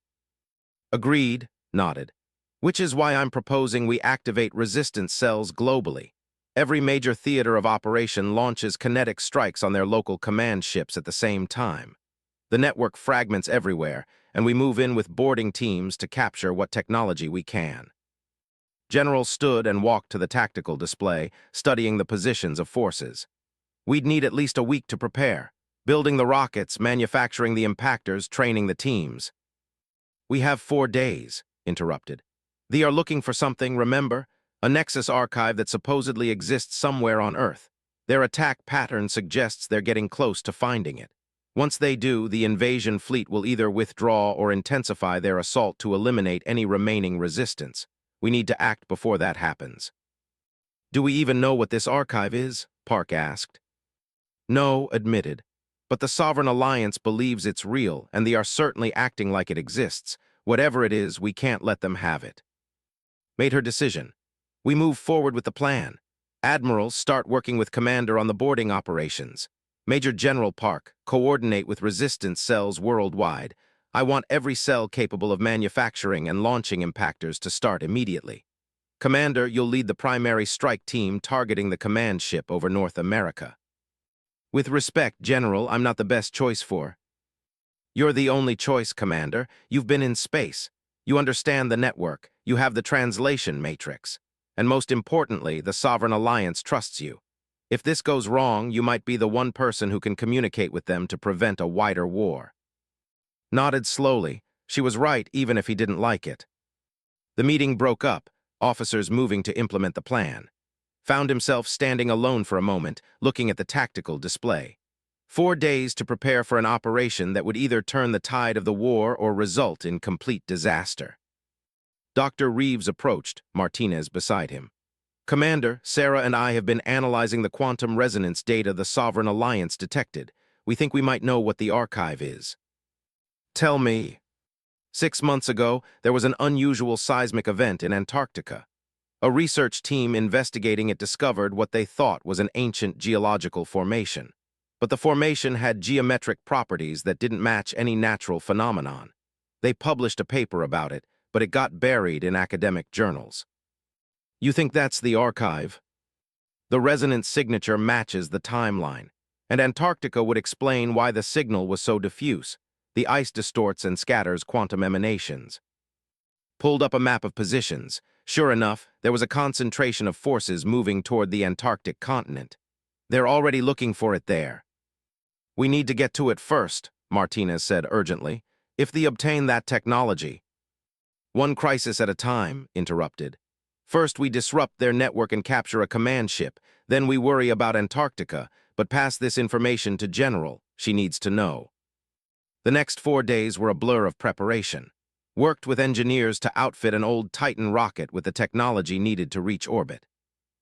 Agreed, nodded. Which is why I'm proposing we activate resistance cells globally. Every major theater of operation launches kinetic strikes on their local command ships at the same time. The network fragments everywhere, and we move in with boarding teams to capture what technology we can. General stood and walked to the tactical display, studying the positions of forces. We'd need at least a week to prepare, building the rockets, manufacturing the impactors, training the teams. We have 4 days, interrupted. They are looking for something, remember? A Nexus archive that supposedly exists somewhere on Earth. Their attack pattern suggests they're getting close to finding it. Once they do, the invasion fleet will either withdraw or intensify their assault to eliminate any remaining resistance. We need to act before that happens. Do we even know what this archive is? Park asked. No, admitted. But the Sovereign Alliance believes it's real, and they are certainly acting like it exists. Whatever it is, we can't let them have it. Made her decision. We move forward with the plan. Admirals start working with Commander on the boarding operations. Major General Park, coordinate with resistance cells worldwide. I want every cell capable of manufacturing and launching impactors to start immediately. Commander, you'll lead the primary strike team targeting the command ship over North America. With respect, General, I'm not the best choice for. You're the only choice, Commander. You've been in space. You understand the network. You have the translation matrix. And most importantly, the Sovereign Alliance trusts you. If this goes wrong, you might be the one person who can communicate with them to prevent a wider war. Nodded slowly. She was right, even if he didn't like it. The meeting broke up, officers moving to implement the plan. Found himself standing alone for a moment, looking at the tactical display. 4 days to prepare for an operation that would either turn the tide of the war or result in complete disaster. Dr. Reeves approached, Martinez beside him. Commander, Sarah and I have been analyzing the quantum resonance data the Sovereign Alliance detected. We think we might know what the archive is. Tell me. 6 months ago, there was an unusual seismic event in Antarctica. A research team investigating it discovered what they thought was an ancient geological formation. But the formation had geometric properties that didn't match any natural phenomenon. They published a paper about it, but it got buried in academic journals. You think that's the archive? The resonance signature matches the timeline, and Antarctica would explain why the signal was so diffuse. The ice distorts and scatters quantum emanations. Pulled up a map of positions. Sure enough, there was a concentration of forces moving toward the Antarctic continent. They're already looking for it there. We need to get to it first, Martinez said urgently. If they obtain that technology. One crisis at a time, interrupted. First, we disrupt their network and capture a command ship. Then we worry about Antarctica, but pass this information to General. She needs to know. The next 4 days were a blur of preparation. Worked with engineers to outfit an old Titan rocket with the technology needed to reach orbit.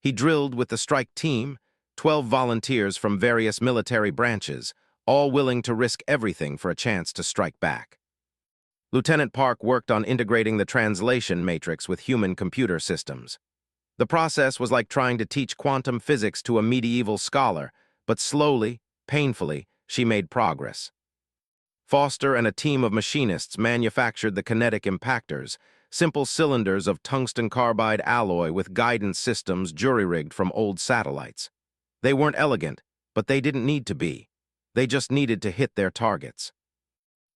He drilled with the strike team, 12 volunteers from various military branches, all willing to risk everything for a chance to strike back. Lieutenant Park worked on integrating the translation matrix with human computer systems. The process was like trying to teach quantum physics to a medieval scholar, but slowly, painfully, she made progress. Foster and a team of machinists manufactured the kinetic impactors, simple cylinders of tungsten carbide alloy with guidance systems jury-rigged from old satellites. They weren't elegant, but they didn't need to be. They just needed to hit their targets.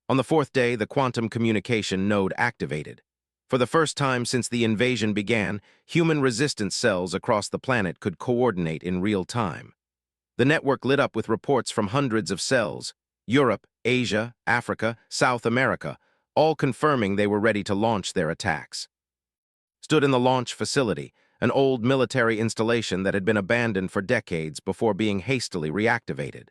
On the 4th day, the quantum communication node activated. For the first time since the invasion began, human resistance cells across the planet could coordinate in real time. The network lit up with reports from hundreds of cells, Europe, Asia, Africa, South America, all confirming they were ready to launch their attacks. Stood in the launch facility, an old military installation that had been abandoned for decades before being hastily reactivated.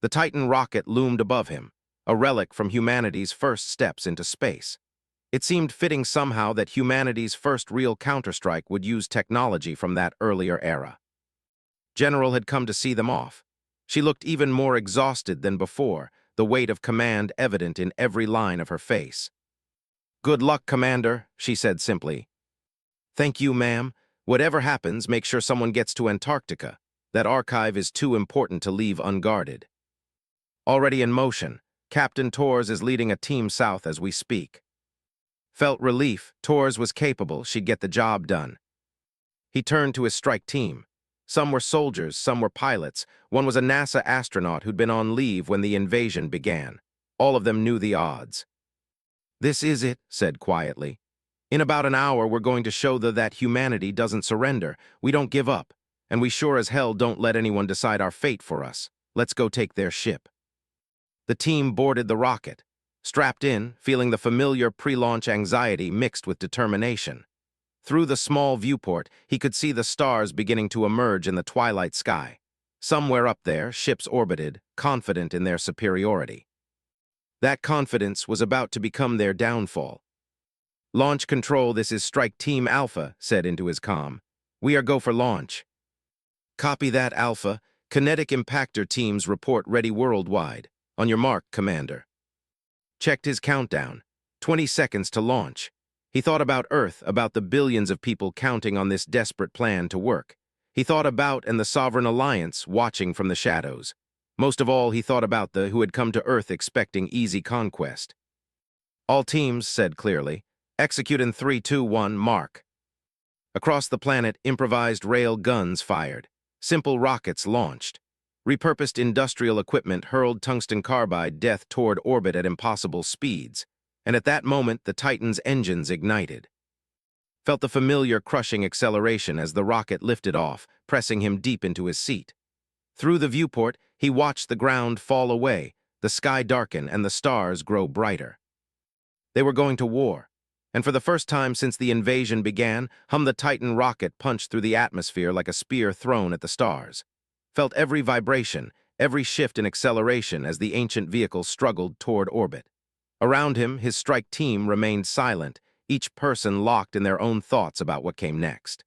The Titan rocket loomed above him, a relic from humanity's first steps into space. It seemed fitting somehow that humanity's first real counterstrike would use technology from that earlier era. General had come to see them off. She looked even more exhausted than before, the weight of command evident in every line of her face. "Good luck, Commander," she said simply. "Thank you, ma'am. Whatever happens, make sure someone gets to Antarctica. That archive is too important to leave unguarded. Already in motion, Captain Torres is leading a team south as we speak. Felt relief. Torres was capable. She'd get the job done. He turned to his strike team. Some were soldiers, some were pilots. One was a NASA astronaut who'd been on leave when the invasion began. All of them knew the odds. "This is it," said quietly. "In about an hour, we're going to show that humanity doesn't surrender. We don't give up. And we sure as hell don't let anyone decide our fate for us. Let's go take their ship." The team boarded the rocket, strapped in, feeling the familiar pre-launch anxiety mixed with determination. Through the small viewport, he could see the stars beginning to emerge in the twilight sky. Somewhere up there, ships orbited, confident in their superiority. That confidence was about to become their downfall. "Launch control, this is Strike Team Alpha," said into his comm. "We are go for launch." "Copy that, Alpha. Kinetic impactor teams report ready worldwide. On your mark, Commander." Checked his countdown. 20 seconds to launch. He thought about Earth, about the billions of people counting on this desperate plan to work. He thought about and the Sovereign Alliance watching from the shadows. Most of all, he thought about the who had come to Earth expecting easy conquest. "All teams," said clearly, "execute in 3, 2, 1, mark." Across the planet, improvised rail guns fired. Simple rockets launched. Repurposed industrial equipment hurled tungsten carbide death toward orbit at impossible speeds. And at that moment, the Titan's engines ignited. Felt the familiar crushing acceleration as the rocket lifted off, pressing him deep into his seat. Through the viewport, he watched the ground fall away, the sky darken, and the stars grow brighter. They were going to war. And for the first time since the invasion began, the Titan rocket punched through the atmosphere like a spear thrown at the stars. Felt every vibration, every shift in acceleration as the ancient vehicle struggled toward orbit. Around him, his strike team remained silent, each person locked in their own thoughts about what came next.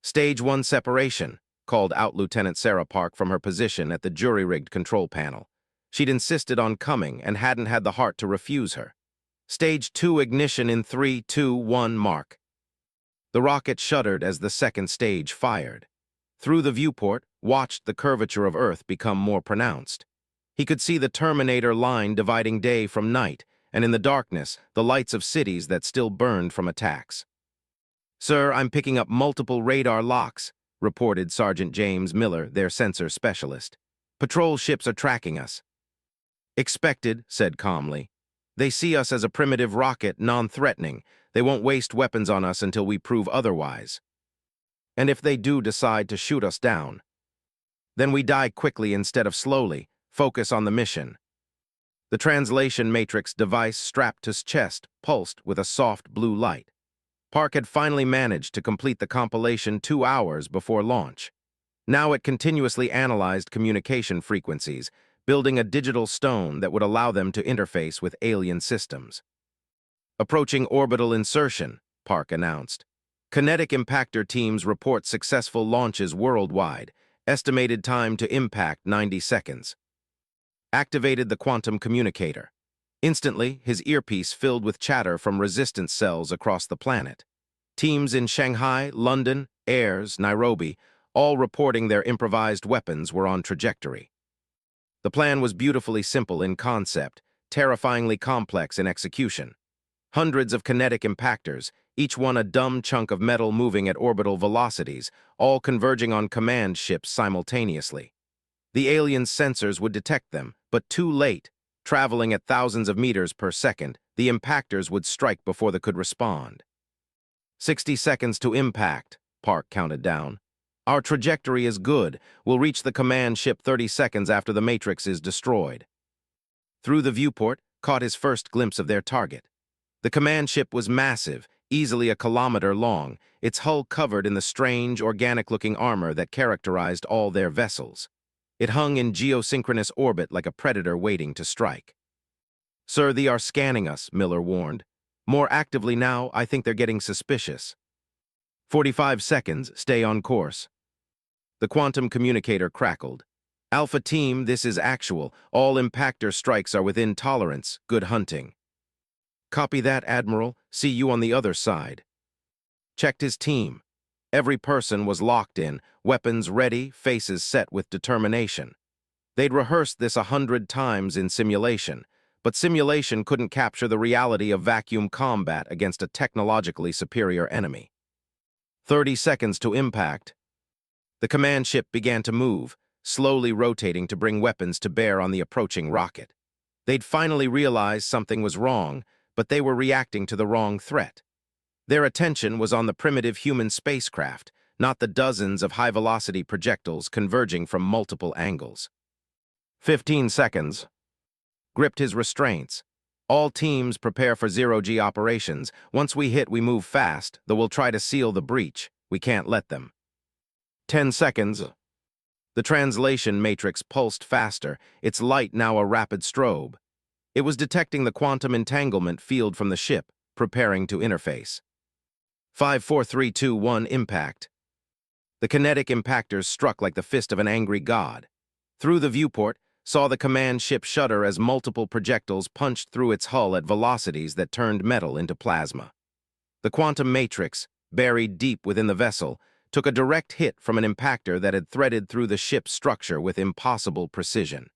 "Stage 1 separation," called out Lieutenant Sarah Park from her position at the jury-rigged control panel. She'd insisted on coming and hadn't had the heart to refuse her. "Stage 2 ignition in 3, 2, 1, mark." The rocket shuddered as the second stage fired. Through the viewport, watched the curvature of Earth become more pronounced. He could see the Terminator line dividing day from night, and in the darkness, the lights of cities that still burned from attacks. "Sir, I'm picking up multiple radar locks," reported Sergeant James Miller, their sensor specialist. "Patrol ships are tracking us." "Expected," said calmly. "They see us as a primitive rocket, non-threatening. They won't waste weapons on us until we prove otherwise. And if they do decide to shoot us down, then we die quickly instead of slowly. Focus on the mission." The translation matrix device strapped to his chest pulsed with a soft blue light. Park had finally managed to complete the compilation 2 hours before launch. Now it continuously analyzed communication frequencies, building a digital stone that would allow them to interface with alien systems. "Approaching orbital insertion," Park announced. "Kinetic impactor teams report successful launches worldwide. Estimated time to impact 90 seconds. Activated the quantum communicator. Instantly, his earpiece filled with chatter from resistance cells across the planet. Teams in Shanghai, London, Ayers, Nairobi, all reporting their improvised weapons were on trajectory. The plan was beautifully simple in concept, terrifyingly complex in execution. Hundreds of kinetic impactors, each one a dumb chunk of metal moving at orbital velocities, all converging on command ships simultaneously. The aliens' sensors would detect them, but too late. Traveling at thousands of meters per second, the impactors would strike before they could respond. 60 seconds to impact, Park counted down. "Our trajectory is good. We'll reach the command ship 30 seconds after the matrix is destroyed." Through the viewport, caught his first glimpse of their target. The command ship was massive, easily a kilometer long, its hull covered in the strange, organic-looking armor that characterized all their vessels. It hung in geosynchronous orbit like a predator waiting to strike. "Sir, they are scanning us," Miller warned. "More actively now, I think they're getting suspicious." 45 seconds, stay on course." The quantum communicator crackled. "Alpha Team, this is actual. All impactor strikes are within tolerance. Good hunting." "Copy that, Admiral. See you on the other side." Checked his team. Every person was locked in, weapons ready, faces set with determination. They'd rehearsed this 100 times in simulation, but simulation couldn't capture the reality of vacuum combat against a technologically superior enemy. 30 seconds to impact. The command ship began to move, slowly rotating to bring weapons to bear on the approaching rocket. They'd finally realized something was wrong, but they were reacting to the wrong threat. Their attention was on the primitive human spacecraft, not the dozens of high-velocity projectiles converging from multiple angles. 15 seconds. Gripped his restraints. All teams prepare for zero-G operations. Once we hit, we move fast, though we'll try to seal the breach. We can't let them. 10 seconds. The translation matrix pulsed faster, its light now a rapid strobe. It was detecting the quantum entanglement field from the ship, preparing to interface. 5, 4, 3, 2, 1, impact. The kinetic impactors struck like the fist of an angry god. Through the viewport, saw the command ship shudder as multiple projectiles punched through its hull at velocities that turned metal into plasma. The quantum matrix, buried deep within the vessel, took a direct hit from an impactor that had threaded through the ship's structure with impossible precision.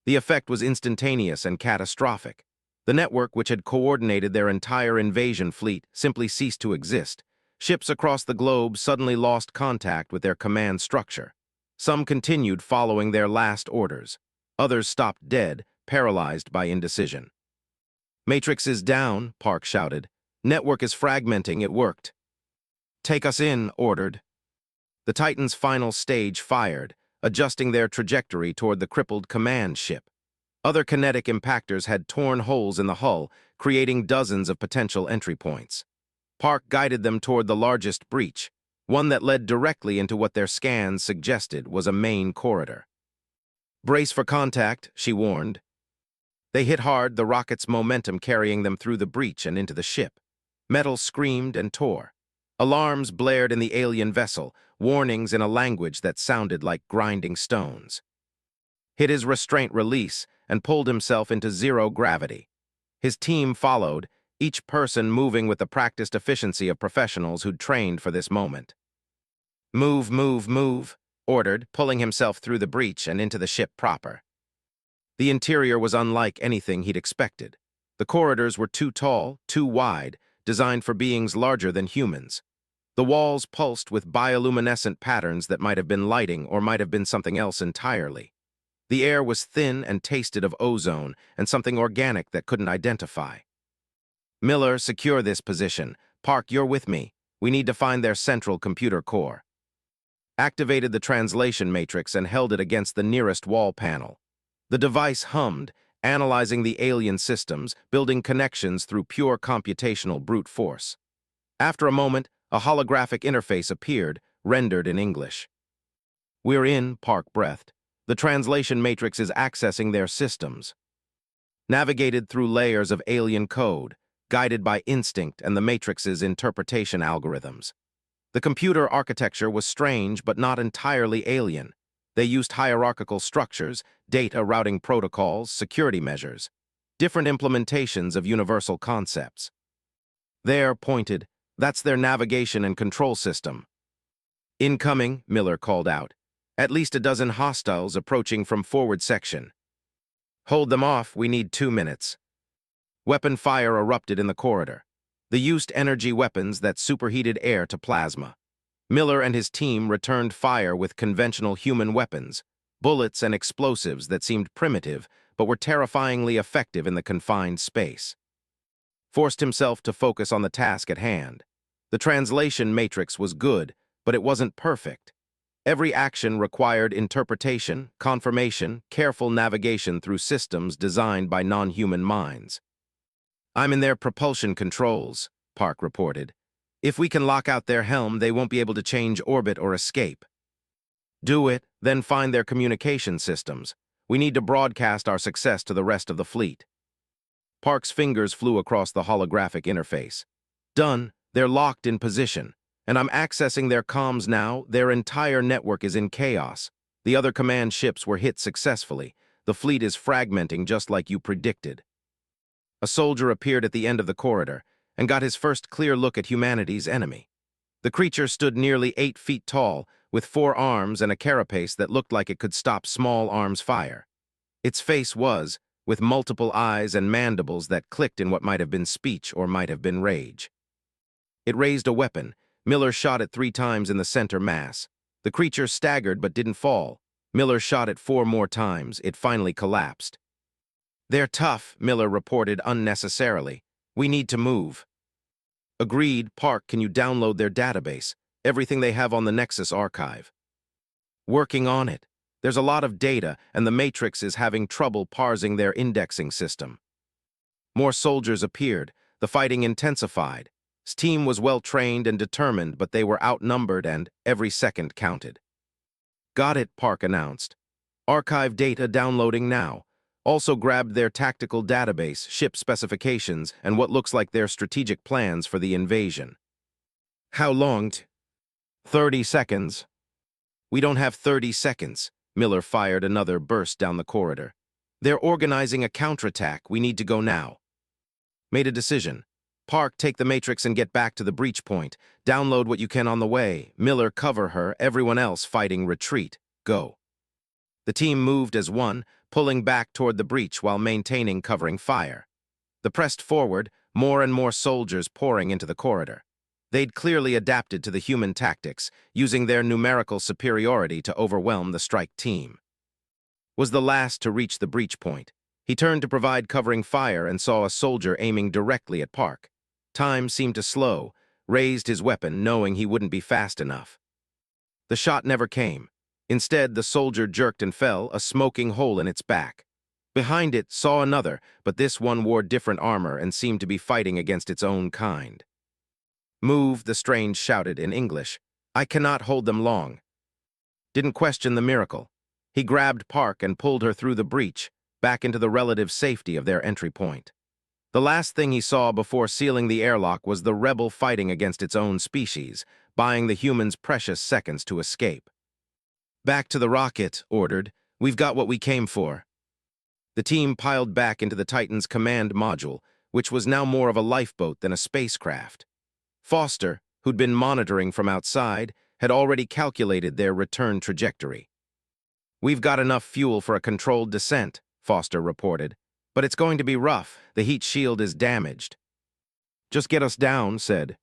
The effect was instantaneous and catastrophic. The network, which had coordinated their entire invasion fleet, simply ceased to exist. Ships across the globe suddenly lost contact with their command structure. Some continued following their last orders. Others stopped dead, paralyzed by indecision. "Matrix is down," Park shouted. "Network is fragmenting, it worked." "Take us in," ordered. The Titan's final stage fired, adjusting their trajectory toward the crippled command ship. Other kinetic impactors had torn holes in the hull, creating dozens of potential entry points. Park guided them toward the largest breach, one that led directly into what their scans suggested was a main corridor. "Brace for contact," she warned. They hit hard, the rocket's momentum carrying them through the breach and into the ship. Metal screamed and tore. Alarms blared in the alien vessel, warnings in a language that sounded like grinding stones. Hit his restraint release and pulled himself into zero gravity. His team followed, each person moving with the practiced efficiency of professionals who'd trained for this moment. "Move, move, move," ordered, pulling himself through the breach and into the ship proper. The interior was unlike anything he'd expected. The corridors were too tall, too wide, designed for beings larger than humans. The walls pulsed with bioluminescent patterns that might have been lighting or might have been something else entirely. The air was thin and tasted of ozone and something organic that couldn't identify. "Miller, secure this position. Park, you're with me. We need to find their central computer core." Activated the translation matrix and held it against the nearest wall panel. The device hummed, analyzing the alien systems, building connections through pure computational brute force. After a moment, a holographic interface appeared, rendered in English. "We're in," Park breathed. "The translation matrix is accessing their systems." Navigated through layers of alien code, guided by instinct and the matrix's interpretation algorithms. The computer architecture was strange but not entirely alien. They used hierarchical structures, data routing protocols, security measures, different implementations of universal concepts. "There," pointed, "that's their navigation and control system." "Incoming," Miller called out. "At least a dozen hostiles approaching from forward section." "Hold them off, we need 2 minutes." Weapon fire erupted in the corridor. The used energy weapons that superheated air to plasma. Miller and his team returned fire with conventional human weapons, bullets and explosives that seemed primitive but were terrifyingly effective in the confined space. Forced himself to focus on the task at hand. The translation matrix was good, but it wasn't perfect. Every action required interpretation, confirmation, careful navigation through systems designed by non-human minds. "I'm in their propulsion controls," Park reported. "If we can lock out their helm, they won't be able to change orbit or escape." "Do it, then find their communication systems. We need to broadcast our success to the rest of the fleet." Park's fingers flew across the holographic interface. "Done. They're locked in position. And I'm accessing their comms now. Their entire network is in chaos. The other command ships were hit successfully. The fleet is fragmenting just like you predicted." A soldier appeared at the end of the corridor and got his first clear look at humanity's enemy. The creature stood nearly 8 feet tall, with 4 arms and a carapace that looked like it could stop small arms fire. Its face was, with multiple eyes and mandibles that clicked in what might have been speech or might have been rage. It raised a weapon. Miller shot it 3 times in the center mass. The creature staggered but didn't fall. Miller shot it 4 more times. It finally collapsed. "They're tough," Miller reported unnecessarily. "We need to move." "Agreed. Park, can you download their database? Everything they have on the Nexus archive." "Working on it. There's a lot of data, and the Matrix is having trouble parsing their indexing system." More soldiers appeared. The fighting intensified. His team was well-trained and determined, but they were outnumbered and every second counted. "Got it," Park announced. "Archive data downloading now. Also grabbed their tactical database, ship specifications, and what looks like their strategic plans for the invasion." "How long?" 30 seconds. "We don't have 30 seconds. Miller fired another burst down the corridor. "They're organizing a counterattack. We need to go now." Made a decision. "Park, take the Matrix and get back to the breach point. Download what you can on the way. Miller, cover her. Everyone else fighting retreat. Go." The team moved as one, pulling back toward the breach while maintaining covering fire. They pressed forward, more and more soldiers pouring into the corridor. They'd clearly adapted to the human tactics, using their numerical superiority to overwhelm the strike team. Was the last to reach the breach point. He turned to provide covering fire and saw a soldier aiming directly at Park. Time seemed to slow, raised his weapon, knowing he wouldn't be fast enough. The shot never came. Instead, the soldier jerked and fell, a smoking hole in its back. Behind it, saw another, but this one wore different armor and seemed to be fighting against its own kind. "Move," the strange shouted in English. "I cannot hold them long." Didn't question the miracle. He grabbed Park and pulled her through the breach, back into the relative safety of their entry point. The last thing he saw before sealing the airlock was the rebel fighting against its own species, buying the humans precious seconds to escape. "Back to the rocket," ordered. "We've got what we came for." The team piled back into the Titan's command module, which was now more of a lifeboat than a spacecraft. Foster, who'd been monitoring from outside, had already calculated their return trajectory. "We've got enough fuel for a controlled descent," Foster reported. "But it's going to be rough. The heat shield is damaged." "Just get us down," said.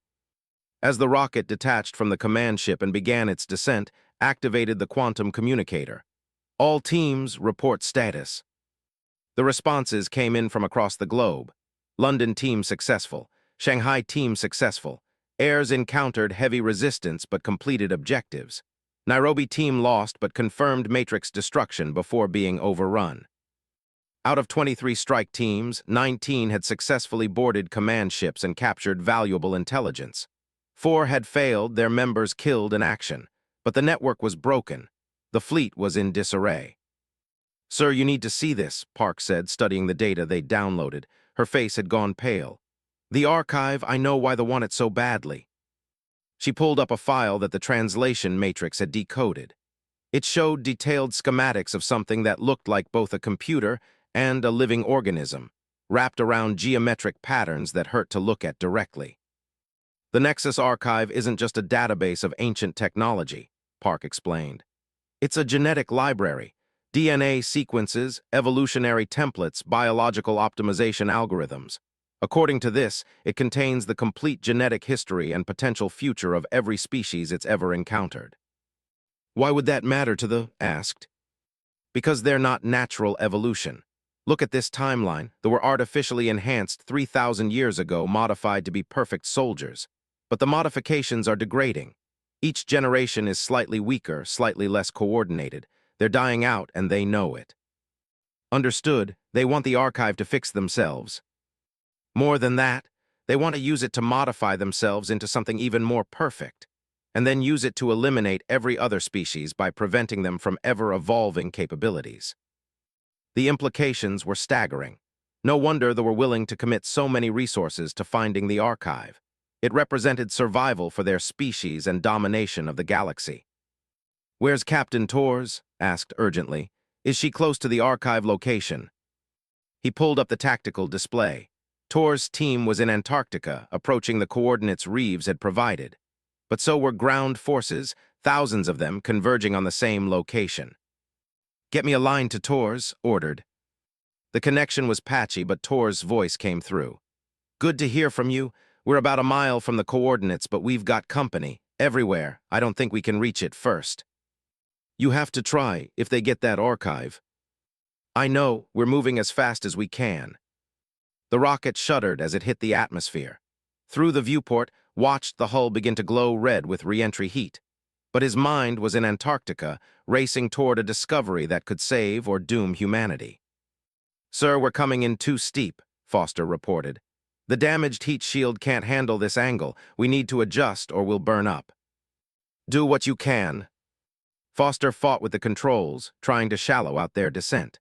As the rocket detached from the command ship and began its descent, activated the quantum communicator. "All teams, report status." The responses came in from across the globe. London team successful. Shanghai team successful. Airs encountered heavy resistance but completed objectives. Nairobi team lost but confirmed Matrix destruction before being overrun. Out of 23 strike teams, 19 had successfully boarded command ships and captured valuable intelligence. 4 had failed, their members killed in action. But the network was broken. The fleet was in disarray. "Sir, you need to see this," Park said, studying the data they'd downloaded. Her face had gone pale. "The archive, I know why they want it so badly." She pulled up a file that the translation matrix had decoded. It showed detailed schematics of something that looked like both a computer and a living organism, wrapped around geometric patterns that hurt to look at directly. "The Nexus archive isn't just a database of ancient technology," Park explained. "It's a genetic library. DNA sequences, evolutionary templates, biological optimization algorithms. According to this, it contains the complete genetic history and potential future of every species it's ever encountered." "Why would that matter to the?" asked. "Because they're not natural evolution. Look at this timeline. They were artificially enhanced 3,000 years ago, modified to be perfect soldiers. But the modifications are degrading. Each generation is slightly weaker, slightly less coordinated. They're dying out, and they know it. Understood, they want the archive to fix themselves. More than that, they want to use it to modify themselves into something even more perfect, and then use it to eliminate every other species by preventing them from ever-evolving capabilities." The implications were staggering. No wonder they were willing to commit so many resources to finding the archive. It represented survival for their species and domination of the galaxy. "Where's Captain Torres?" asked urgently. "Is she close to the archive location?" He pulled up the tactical display. Torres' team was in Antarctica, approaching the coordinates Reeves had provided. But so were ground forces, thousands of them converging on the same location. "Get me a line to Tor's," ordered. The connection was patchy, but Tor's voice came through. "Good to hear from you. We're about a mile from the coordinates, but we've got company. Everywhere. I don't think we can reach it first." "You have to try, if they get that archive." "I know. We're moving as fast as we can." The rocket shuddered as it hit the atmosphere. Through the viewport, watched the hull begin to glow red with re-entry heat. But his mind was in Antarctica, racing toward a discovery that could save or doom humanity. "Sir, we're coming in too steep," Foster reported. "The damaged heat shield can't handle this angle. We need to adjust or we'll burn up." "Do what you can." Foster fought with the controls, trying to shallow out their descent.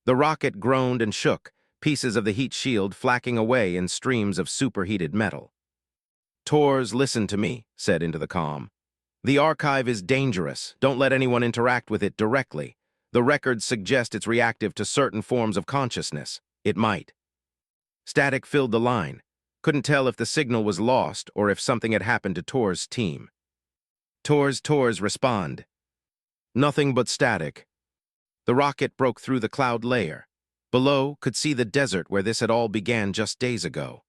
The rocket groaned and shook, pieces of the heat shield flacking away in streams of superheated metal. "Tors, listen to me," said into the comm. "The archive is dangerous. Don't let anyone interact with it directly. The records suggest it's reactive to certain forms of consciousness. It might." Static filled the line. Couldn't tell if the signal was lost or if something had happened to Tor's team. Tors, respond." Nothing but static. The rocket broke through the cloud layer. Below, could see the desert where this had all began just days ago.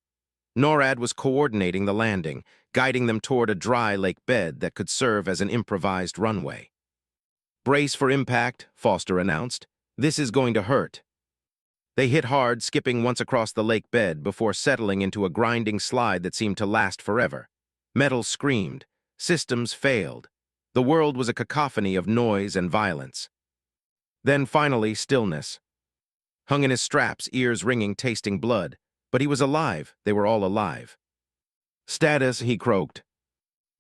NORAD was coordinating the landing, guiding them toward a dry lake bed that could serve as an improvised runway. "Brace for impact," Foster announced. "This is going to hurt." They hit hard, skipping once across the lake bed before settling into a grinding slide that seemed to last forever. Metal screamed. Systems failed. The world was a cacophony of noise and violence. Then finally, stillness. Hung in his straps, ears ringing, tasting blood. But he was alive. They were all alive. "Status," he croaked.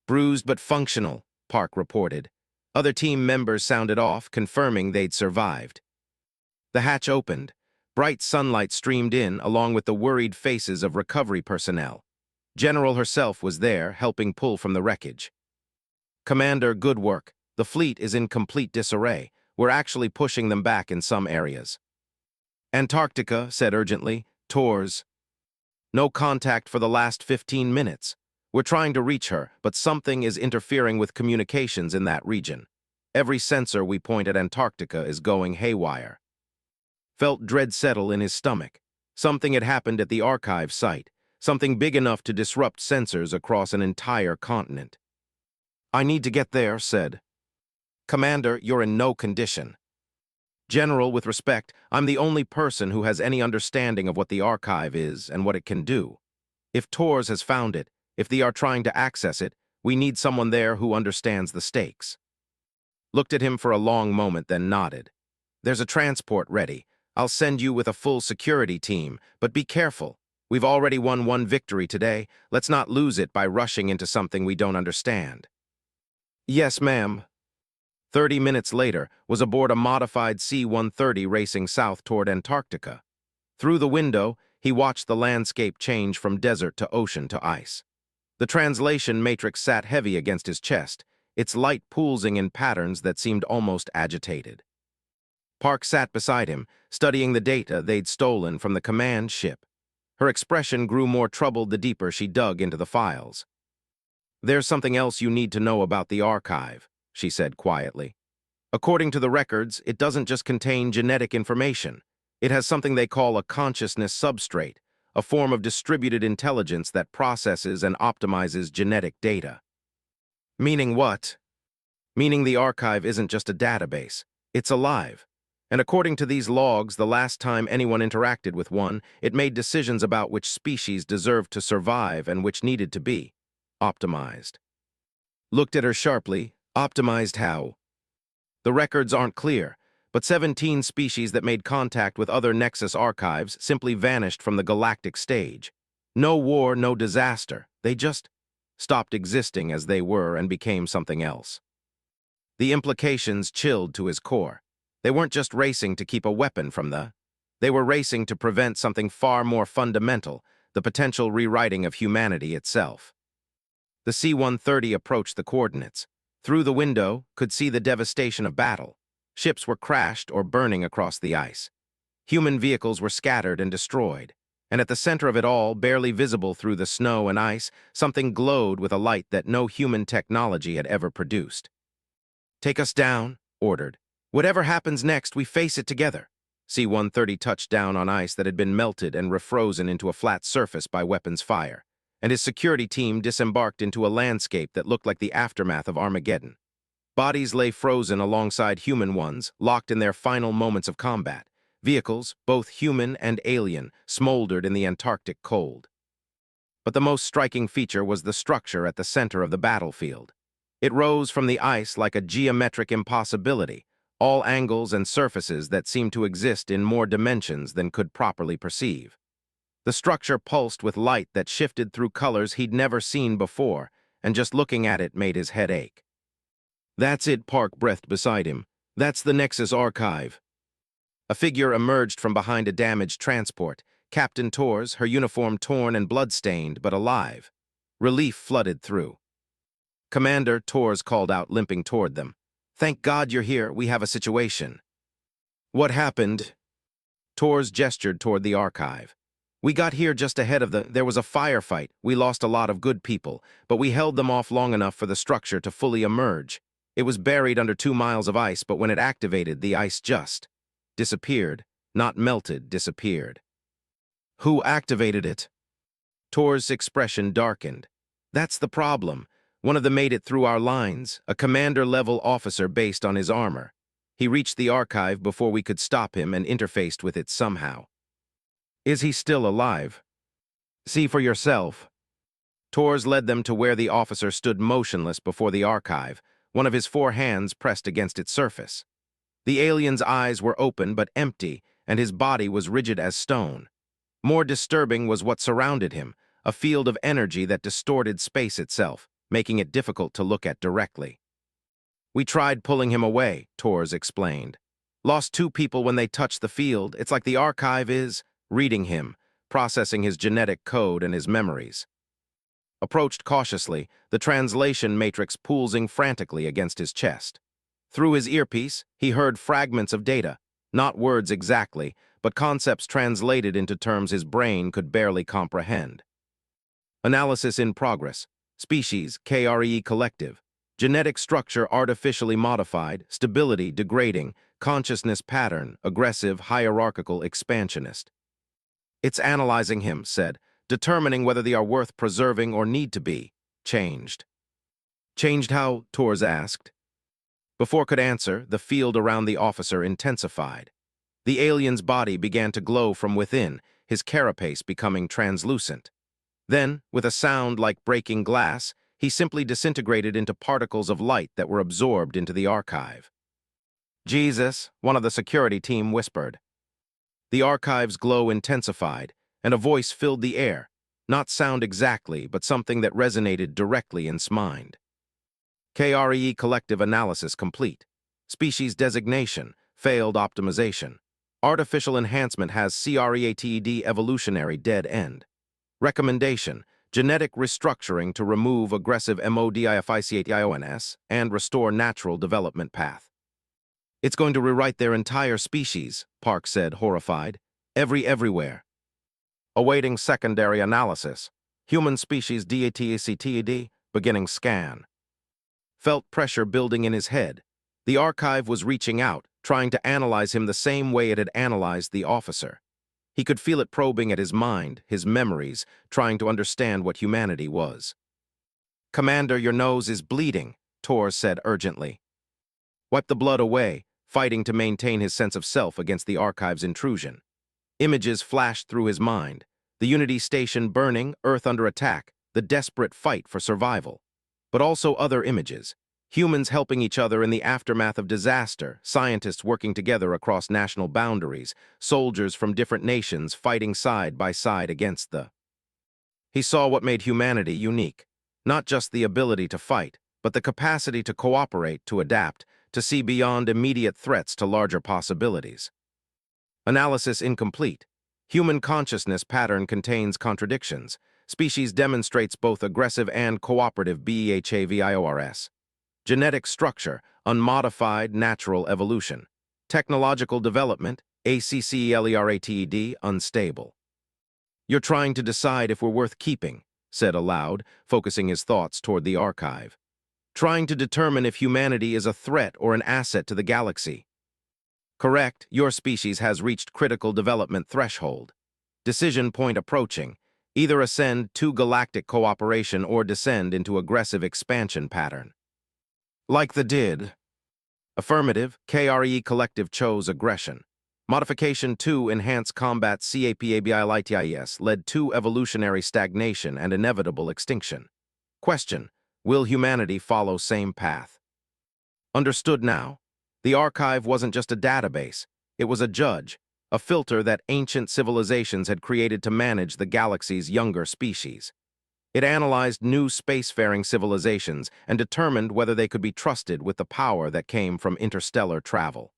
"Bruised but functional," Park reported. Other team members sounded off, confirming they'd survived. The hatch opened. Bright sunlight streamed in, along with the worried faces of recovery personnel. General herself was there, helping pull from the wreckage. "Commander, good work. The fleet is in complete disarray. We're actually pushing them back in some areas." Antarctica said urgently, "Tors." "No contact for the last 15 minutes. We're trying to reach her, but something is interfering with communications in that region. Every sensor we point at Antarctica is going haywire." Felt dread settle in his stomach. Something had happened at the archive site, something big enough to disrupt sensors across an entire continent. "I need to get there," said. "Commander, you're in no condition." "General, with respect, I'm the only person who has any understanding of what the archive is and what it can do. If Tors has found it, if they are trying to access it, we need someone there who understands the stakes." Looked at him for a long moment, then nodded. "There's a transport ready. I'll send you with a full security team, but be careful. We've already won one victory today. Let's not lose it by rushing into something we don't understand." "Yes, ma'am." 30 minutes later, was aboard a modified C-130 racing south toward Antarctica. Through the window, he watched the landscape change from desert to ocean to ice. The translation matrix sat heavy against his chest, its light pulsing in patterns that seemed almost agitated. Park sat beside him, studying the data they'd stolen from the command ship. Her expression grew more troubled the deeper she dug into the files. "There's something else you need to know about the archive," she said quietly. "According to the records, it doesn't just contain genetic information. It has something they call a consciousness substrate, a form of distributed intelligence that processes and optimizes genetic data." "Meaning what?" "Meaning the archive isn't just a database. It's alive. And according to these logs, the last time anyone interacted with one, it made decisions about which species deserved to survive and which needed to be optimized." Looked at her sharply. "Optimized how?" "The records aren't clear, but 17 species that made contact with other Nexus archives simply vanished from the galactic stage. No war, no disaster. They just stopped existing as they were and became something else." The implications chilled to his core. They weren't just racing to keep a weapon from they were racing to prevent something far more fundamental, the potential rewriting of humanity itself. The C-130 approached the coordinates. Through the window, could see the devastation of battle. Ships were crashed or burning across the ice. Human vehicles were scattered and destroyed. And at the center of it all, barely visible through the snow and ice, something glowed with a light that no human technology had ever produced. "Take us down," ordered. "Whatever happens next, we face it together." C-130 touched down on ice that had been melted and refrozen into a flat surface by weapons fire, and his security team disembarked into a landscape that looked like the aftermath of Armageddon. Bodies lay frozen alongside human ones, locked in their final moments of combat. Vehicles, both human and alien, smoldered in the Antarctic cold. But the most striking feature was the structure at the center of the battlefield. It rose from the ice like a geometric impossibility, all angles and surfaces that seemed to exist in more dimensions than could properly perceive. The structure pulsed with light that shifted through colors he'd never seen before, and just looking at it made his head ache. "That's it," Park breathed beside him. "That's the Nexus Archive." A figure emerged from behind a damaged transport. Captain Torres, her uniform torn and blood-stained, but alive. Relief flooded through. "Commander," Torres called out, limping toward them. "Thank God you're here. We have a situation." "What happened?" Torres gestured toward the archive. "We got here just ahead of there was a firefight. We lost a lot of good people, but we held them off long enough for the structure to fully emerge. It was buried under 2 miles of ice, but when it activated, the ice just disappeared. Not melted, disappeared." "Who activated it?" Tor's expression darkened. "That's the problem. One of them made it through our lines, a commander-level officer based on his armor. He reached the archive before we could stop him and interfaced with it somehow." "Is he still alive?" "See for yourself." Torres led them to where the officer stood motionless before the archive, one of his 4 hands pressed against its surface. The alien's eyes were open but empty, and his body was rigid as stone. More disturbing was what surrounded him, a field of energy that distorted space itself, making it difficult to look at directly. "We tried pulling him away," Torres explained. "Lost 2 people when they touched the field. It's like the archive is reading him, processing his genetic code and his memories." Approached cautiously, the translation matrix pulsing frantically against his chest. Through his earpiece, he heard fragments of data, not words exactly, but concepts translated into terms his brain could barely comprehend. "Analysis in progress. Species, KRE collective. Genetic structure artificially modified, stability degrading, consciousness pattern, aggressive, hierarchical, expansionist." "It's analyzing him," said, "determining whether they are worth preserving or need to be changed." "Changed how?" Torres asked. Before could answer, the field around the officer intensified. The alien's body began to glow from within, his carapace becoming translucent. Then, with a sound like breaking glass, he simply disintegrated into particles of light that were absorbed into the archive. "Jesus," one of the security team whispered. The archive's glow intensified, and a voice filled the air, not sound exactly, but something that resonated directly in his mind. "KRE collective analysis complete. Species designation, failed optimization. Artificial enhancement has CREATED evolutionary dead end. Recommendation, genetic restructuring to remove aggressive MODIFICATIONS and restore natural development path." "It's going to rewrite their entire species," Park said, horrified. Everywhere." "Awaiting secondary analysis. Human species DATACTED, beginning scan." Felt pressure building in his head. The archive was reaching out, trying to analyze him the same way it had analyzed the officer. He could feel it probing at his mind, his memories, trying to understand what humanity was. "Commander, your nose is bleeding," Torres said urgently. Wipe the blood away, fighting to maintain his sense of self against the archive's intrusion. Images flashed through his mind. The Unity station burning, Earth under attack, the desperate fight for survival. But also other images. Humans helping each other in the aftermath of disaster, scientists working together across national boundaries, soldiers from different nations fighting side by side against the... He saw what made humanity unique. Not just the ability to fight, but the capacity to cooperate, to adapt, to see beyond immediate threats to larger possibilities. Analysis incomplete. Human consciousness pattern contains contradictions. Species demonstrates both aggressive and cooperative BEHAVIORS. Genetic structure, unmodified natural evolution. Technological development, ACCELERATED, unstable. "You're trying to decide if we're worth keeping," said aloud, focusing his thoughts toward the archive. "Trying to determine if humanity is a threat or an asset to the galaxy." "Correct, your species has reached critical development threshold. Decision point approaching. Either ascend to galactic cooperation or descend into aggressive expansion pattern." "Like the did." Affirmative, KRE Collective chose aggression. Modification 2 Enhance Combat CAPABILITIS led to evolutionary stagnation and inevitable extinction. Question: Will humanity follow same path? Understood now. The archive wasn't just a database. It was a judge, a filter that ancient civilizations had created to manage the galaxy's younger species. It analyzed new spacefaring civilizations and determined whether they could be trusted with the power that came from interstellar travel.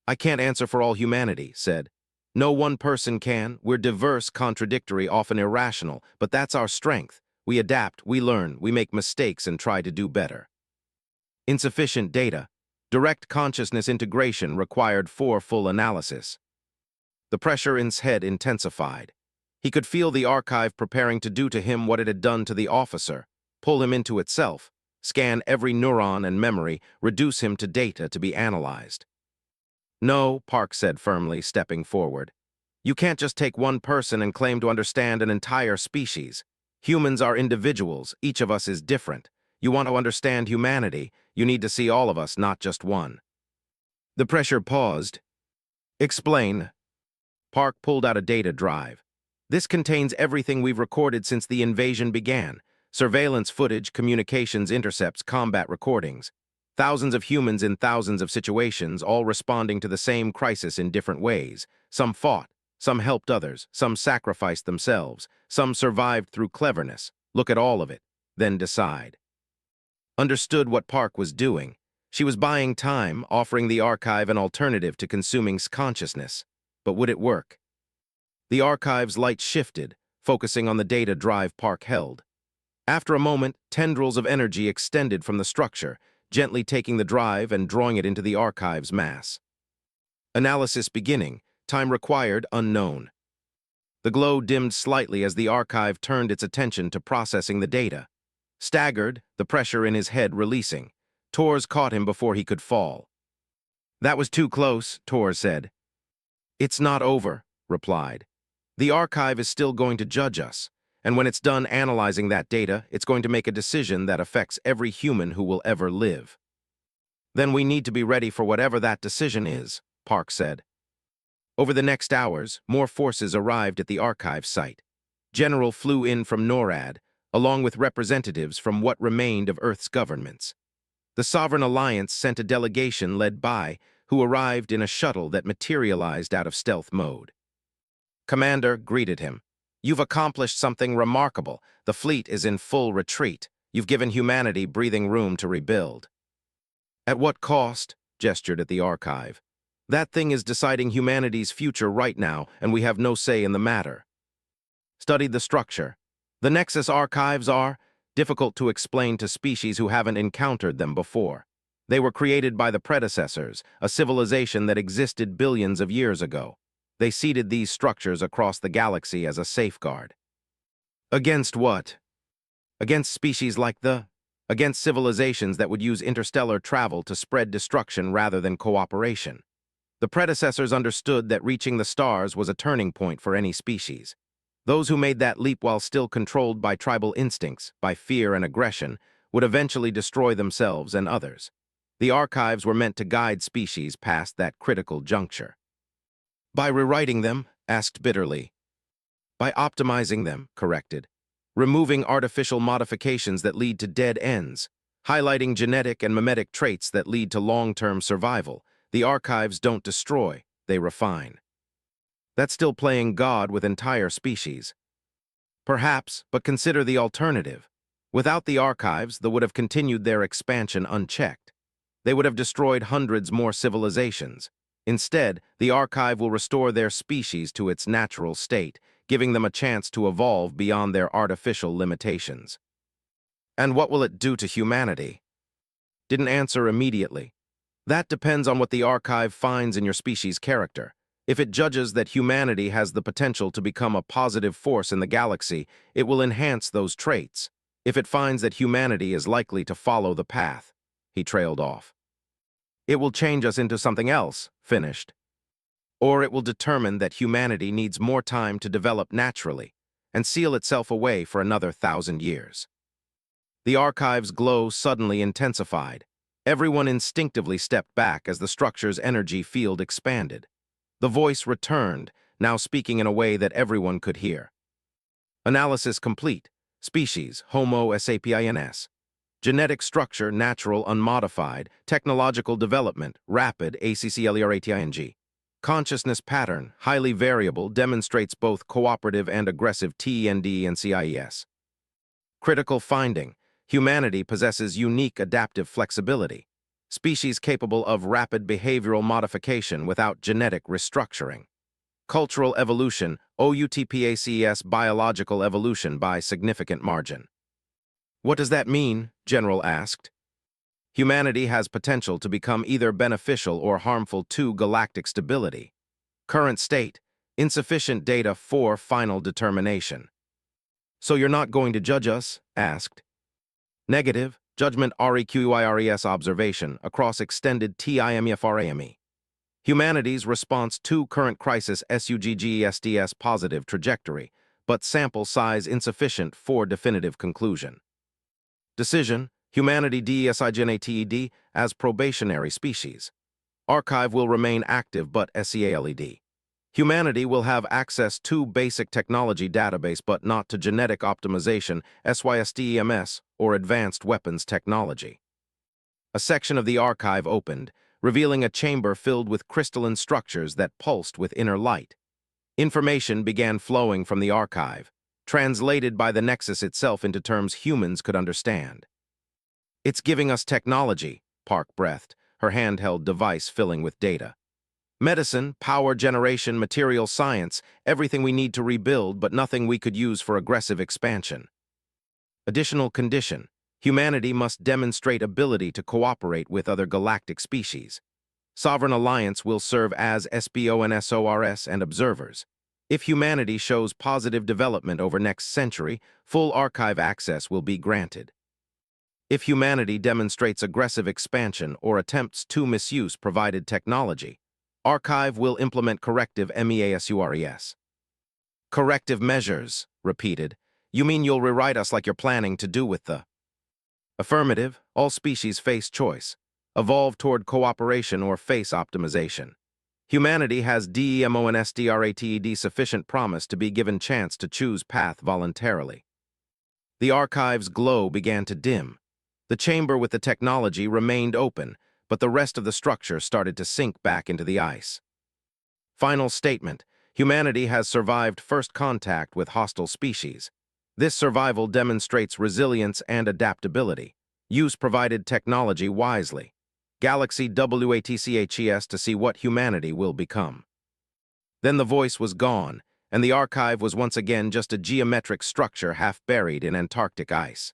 "I can't answer for all humanity," said. "No one person can. We're diverse, contradictory, often irrational, but that's our strength. We adapt, we learn, we make mistakes and try to do better." Insufficient data. Direct consciousness integration required 4 full analysis. The pressure in his head intensified. He could feel the archive preparing to do to him what it had done to the officer, pull him into itself, scan every neuron and memory, reduce him to data to be analyzed. "No," Park said firmly, stepping forward. "You can't just take one person and claim to understand an entire species. Humans are individuals, each of us is different. You want to understand humanity, you need to see all of us, not just one." The pressure paused. "Explain." Park pulled out a data drive. "This contains everything we've recorded since the invasion began. Surveillance footage, communications intercepts, combat recordings. Thousands of humans in thousands of situations, all responding to the same crisis in different ways. Some fought, some helped others, some sacrificed themselves, some survived through cleverness. Look at all of it, then decide." Understood what Park was doing. She was buying time, offering the archive an alternative to consuming consciousness. But would it work? The archive's light shifted, focusing on the data drive Park held. After a moment, tendrils of energy extended from the structure, gently taking the drive and drawing it into the archive's mass. Analysis beginning, time required unknown. The glow dimmed slightly as the archive turned its attention to processing the data. Staggered, the pressure in his head releasing. Tors caught him before he could fall. "That was too close," Tors said. "It's not over," replied. "The archive is still going to judge us, and when it's done analyzing that data, it's going to make a decision that affects every human who will ever live." "Then we need to be ready for whatever that decision is," Park said. Over the next hours, more forces arrived at the archive site. General flew in from NORAD, along with representatives from what remained of Earth's governments. The Sovereign Alliance sent a delegation led by, who arrived in a shuttle that materialized out of stealth mode. Commander greeted him. "You've accomplished something remarkable. The fleet is in full retreat. You've given humanity breathing room to rebuild." "At what cost?" Gestured at the archive. "That thing is deciding humanity's future right now, and we have no say in the matter." Studied the structure. The Nexus archives are difficult to explain to species who haven't encountered them before. They were created by the predecessors, a civilization that existed billions of years ago. They seeded these structures across the galaxy as a safeguard. Against what? Against species like against civilizations that would use interstellar travel to spread destruction rather than cooperation. The predecessors understood that reaching the stars was a turning point for any species. Those who made that leap while still controlled by tribal instincts, by fear and aggression, would eventually destroy themselves and others. The archives were meant to guide species past that critical juncture. "By rewriting them?" asked bitterly. "By optimizing them," corrected. "Removing artificial modifications that lead to dead ends. Highlighting genetic and mimetic traits that lead to long-term survival. The archives don't destroy, they refine." That's still playing God with entire species. Perhaps, but consider the alternative. Without the archives, they would have continued their expansion unchecked. They would have destroyed hundreds more civilizations. Instead, the archive will restore their species to its natural state, giving them a chance to evolve beyond their artificial limitations. "And what will it do to humanity?" Didn't answer immediately. "That depends on what the archive finds in your species' character. If it judges that humanity has the potential to become a positive force in the galaxy, it will enhance those traits. If it finds that humanity is likely to follow the path, he trailed off. It will change us into something else, finished. Or it will determine that humanity needs more time to develop naturally and seal itself away for another 1,000 years. The archive's glow suddenly intensified. Everyone instinctively stepped back as the structure's energy field expanded. The voice returned, now speaking in a way that everyone could hear. Analysis complete. Species, Homo sapiens. Genetic structure, natural, unmodified. Technological development, rapid, ACCLERATING. Consciousness pattern, highly variable, demonstrates both cooperative and aggressive TEND and CIES. Critical finding, humanity possesses unique adaptive flexibility. Species capable of rapid behavioral modification without genetic restructuring. Cultural evolution, OUTPACES biological evolution by significant margin. What does that mean? General asked. Humanity has potential to become either beneficial or harmful to galactic stability. Current state, insufficient data for final determination. So you're not going to judge us? Asked. Negative, judgment REQUIRES observation across extended TIMEFRAME. Humanity's response to current crisis SUGGESDS positive trajectory, but sample size insufficient for definitive conclusion. Decision, humanity DESIGNATED as probationary species. Archive will remain active but SEALED. Humanity will have access to basic technology database but not to genetic optimization, SYSTEMS, or advanced weapons technology. A section of the archive opened, revealing a chamber filled with crystalline structures that pulsed with inner light. Information began flowing from the archive, translated by the Nexus itself into terms humans could understand. It's giving us technology, Park breathed, her handheld device filling with data. Medicine, power generation, material science, everything we need to rebuild, but nothing we could use for aggressive expansion. Additional condition, humanity must demonstrate ability to cooperate with other galactic species. Sovereign Alliance will serve as SBONSORS and observers. If humanity shows positive development over next century, full archive access will be granted. If humanity demonstrates aggressive expansion or attempts to misuse provided technology, archive will implement corrective MEASURES. Corrective measures, repeated. You mean you'll rewrite us like you're planning to do with the... Affirmative, all species face choice. Evolve toward cooperation or face optimization. Humanity has DEMONSDRATED sufficient promise to be given chance to choose path voluntarily. The archive's glow began to dim. The chamber with the technology remained open, but the rest of the structure started to sink back into the ice. Final statement. Humanity has survived first contact with hostile species. This survival demonstrates resilience and adaptability. Use provided technology wisely. Galaxy WATCHES to see what humanity will become. Then the voice was gone, and the archive was once again just a geometric structure half buried in Antarctic ice.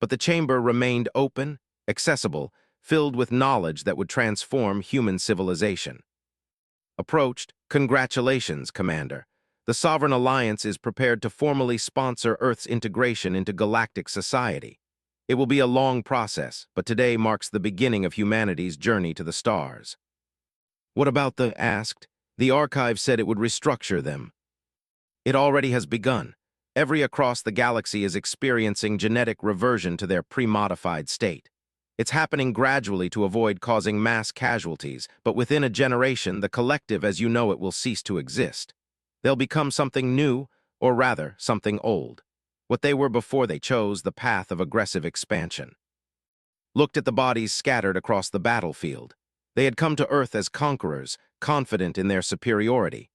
But the chamber remained open, accessible, filled with knowledge that would transform human civilization. Approached, congratulations, Commander. The Sovereign Alliance is prepared to formally sponsor Earth's integration into galactic society. It will be a long process, but today marks the beginning of humanity's journey to the stars. What about the asked? The archive said it would restructure them. It already has begun. Every across the galaxy is experiencing genetic reversion to their pre-modified state. It's happening gradually to avoid causing mass casualties, but within a generation, the collective as you know it will cease to exist. They'll become something new, or rather, something old. What they were before they chose the path of aggressive expansion. Looked at the bodies scattered across the battlefield. They had come to Earth as conquerors, confident in their superiority.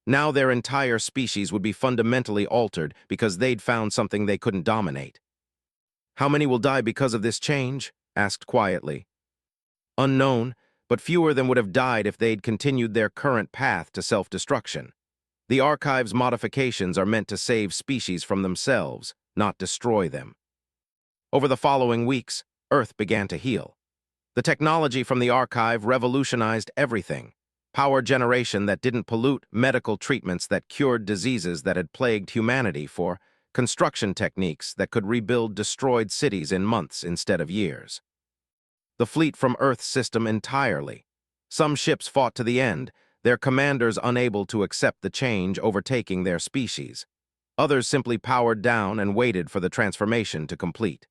Now their entire species would be fundamentally altered because they'd found something they couldn't dominate. How many will die because of this change? Asked quietly. Unknown, but fewer than would have died if they'd continued their current path to self-destruction. The archive's modifications are meant to save species from themselves, not destroy them. Over the following weeks, Earth began to heal. The technology from the archive revolutionized everything. power generation that didn't pollute, medical treatments that cured diseases that had plagued humanity, for construction techniques that could rebuild destroyed cities in months instead of years. The fleet from Earth's system entirely. Some ships fought to the end, their commanders unable to accept the change overtaking their species. Others simply powered down and waited for the transformation to complete.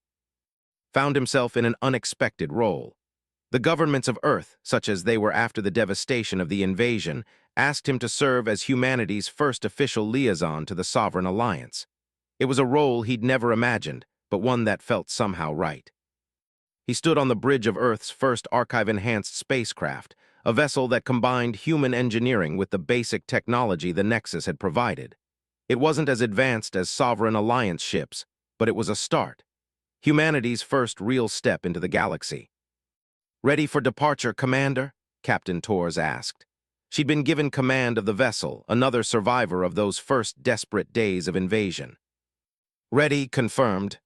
Found himself in an unexpected role. The governments of Earth, such as they were after the devastation of the invasion, asked him to serve as humanity's first official liaison to the Sovereign Alliance. It was a role he'd never imagined, but one that felt somehow right. He stood on the bridge of Earth's first archive-enhanced spacecraft, a vessel that combined human engineering with the basic technology the Nexus had provided. It wasn't as advanced as Sovereign Alliance ships, but it was a start. Humanity's first real step into the galaxy. "Ready for departure, Commander?" Captain Torres asked. She'd been given command of the vessel, another survivor of those first desperate days of invasion. "Ready, confirmed."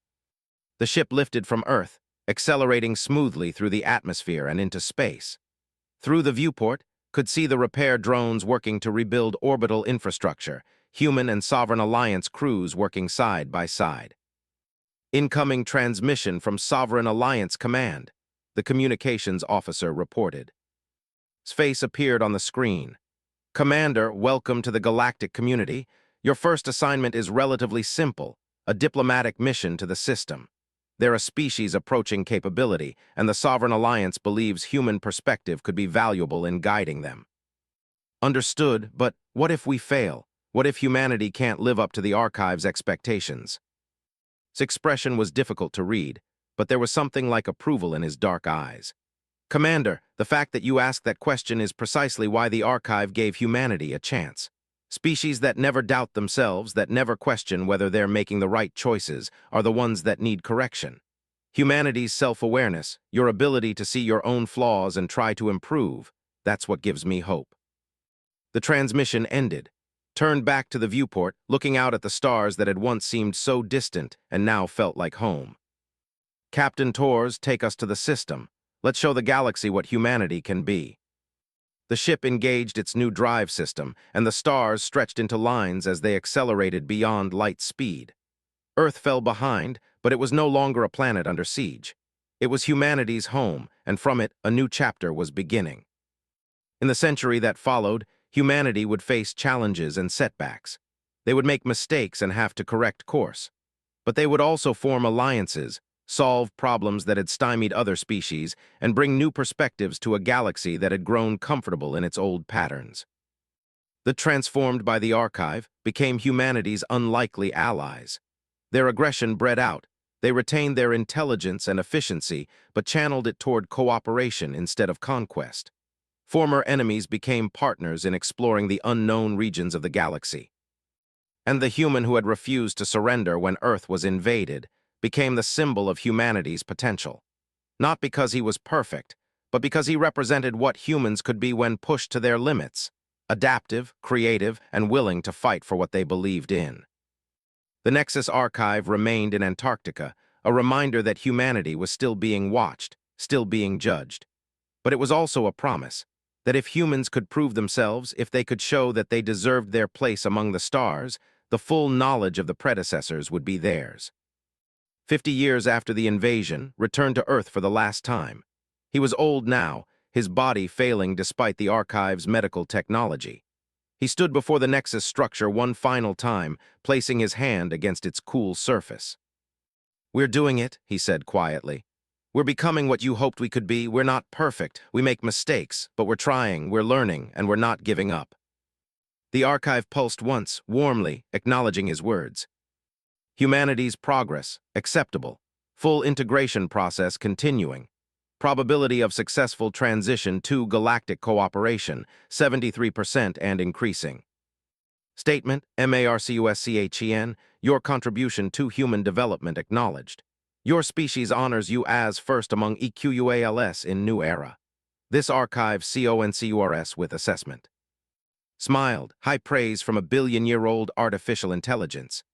The ship lifted from Earth, accelerating smoothly through the atmosphere and into space. Through the viewport, could see the repair drones working to rebuild orbital infrastructure, human and Sovereign Alliance crews working side by side. "Incoming transmission from Sovereign Alliance Command," the communications officer reported. His face appeared on the screen. "Commander, welcome to the galactic community. Your first assignment is relatively simple, a diplomatic mission to the system. They're a species approaching capability, and the Sovereign Alliance believes human perspective could be valuable in guiding them." "Understood, but what if we fail? What if humanity can't live up to the Archive's expectations?" His expression was difficult to read, but there was something like approval in his dark eyes. "Commander, the fact that you asked that question is precisely why the Archive gave humanity a chance. Species that never doubt themselves, that never question whether they're making the right choices, are the ones that need correction. Humanity's self-awareness, your ability to see your own flaws and try to improve, that's what gives me hope." The transmission ended. Turned back to the viewport, looking out at the stars that had once seemed so distant and now felt like home. "Captain Torres, take us to the system. Let's show the galaxy what humanity can be." The ship engaged its new drive system, and the stars stretched into lines as they accelerated beyond light speed. Earth fell behind, but it was no longer a planet under siege. It was humanity's home, and from it, a new chapter was beginning. In the century that followed, humanity would face challenges and setbacks. They would make mistakes and have to correct course. But they would also form alliances, solve problems that had stymied other species, and bring new perspectives to a galaxy that had grown comfortable in its old patterns. The transformed by the Archive became humanity's unlikely allies. Their aggression bred out. They retained their intelligence and efficiency, but channeled it toward cooperation instead of conquest. Former enemies became partners in exploring the unknown regions of the galaxy. And the human who had refused to surrender when Earth was invaded became the symbol of humanity's potential. Not because he was perfect, but because he represented what humans could be when pushed to their limits, adaptive, creative, and willing to fight for what they believed in. The Nexus Archive remained in Antarctica, a reminder that humanity was still being watched, still being judged. But it was also a promise that if humans could prove themselves, if they could show that they deserved their place among the stars, the full knowledge of the predecessors would be theirs. 50 years after the invasion, returned to Earth for the last time. He was old now, his body failing despite the Archive's medical technology. He stood before the Nexus structure one final time, placing his hand against its cool surface. "We're doing it," he said quietly. "We're becoming what you hoped we could be. We're not perfect. We make mistakes, but we're trying, we're learning, and we're not giving up." The Archive pulsed once, warmly, acknowledging his words. Humanity's progress, acceptable. Full integration process continuing. Probability of successful transition to galactic cooperation, 73% and increasing. Statement, MARCUSCHEN, your contribution to human development acknowledged. Your species honors you as first among EQUALS in new era. This archive CONCURS with assessment. Smiled, high praise from a billion-year-old artificial intelligence.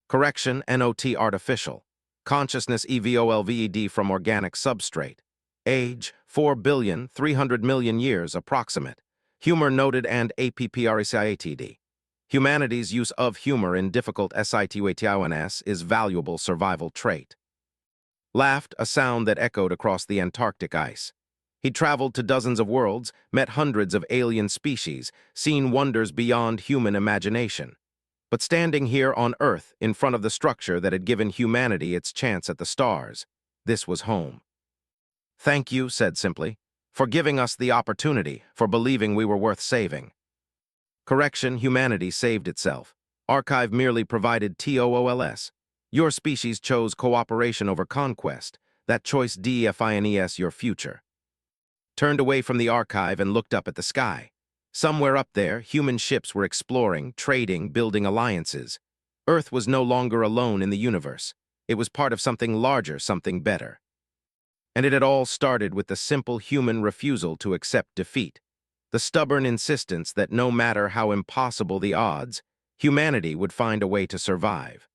Correction, NOT artificial. Consciousness EVOLVED from organic substrate. Age, 4,300,000,000 years approximate. Humor noted and appreciated. Humanity's use of humor in difficult situations is valuable survival trait. Laughed, a sound that echoed across the Antarctic ice. He'd traveled to dozens of worlds, met hundreds of alien species, seen wonders beyond human imagination. But standing here on Earth, in front of the structure that had given humanity its chance at the stars, this was home. "Thank you," said simply, "for giving us the opportunity, for believing we were worth saving." Correction, humanity saved itself. Archive merely provided TOOLS. Your species chose cooperation over conquest. That choice defines your future. Turned away from the archive and looked up at the sky. Somewhere up there, human ships were exploring, trading, building alliances. Earth was no longer alone in the universe. It was part of something larger, something better. And it had all started with the simple human refusal to accept defeat. The stubborn insistence that no matter how impossible the odds, humanity would find a way to survive.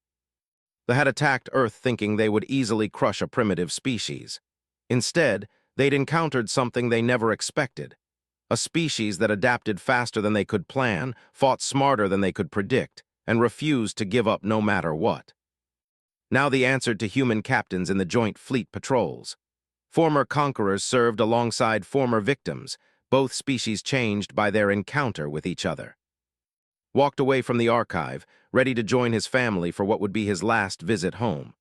They had attacked Earth thinking they would easily crush a primitive species. Instead, they'd encountered something they never expected. A species that adapted faster than they could plan, fought smarter than they could predict, and refused to give up no matter what. Now they answered to human captains in the joint fleet patrols. Former conquerors served alongside former victims, both species changed by their encounter with each other. Walked away from the archive, ready to join his family for what would be his last visit home.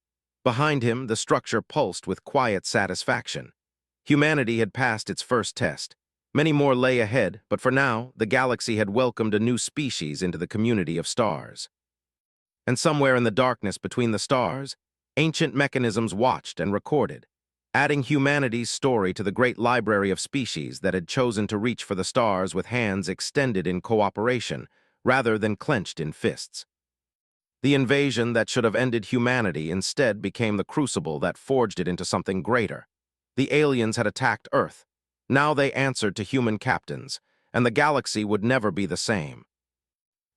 Behind him, the structure pulsed with quiet satisfaction. Humanity had passed its first test. Many more lay ahead, but for now, the galaxy had welcomed a new species into the community of stars. And somewhere in the darkness between the stars, ancient mechanisms watched and recorded, adding humanity's story to the great library of species that had chosen to reach for the stars with hands extended in cooperation, rather than clenched in fists. The invasion that should have ended humanity instead became the crucible that forged it into something greater. The aliens had attacked Earth. Now they answered to human captains, and the galaxy would never be the same.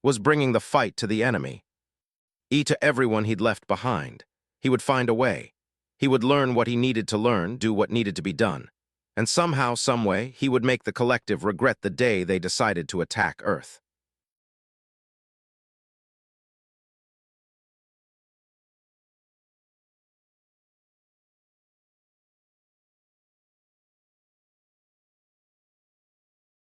Was bringing the fight to the enemy. To everyone he'd left behind. He would find a way. He would learn what he needed to learn, do what needed to be done. And somehow, someway, he would make the collective regret the day they decided to attack Earth.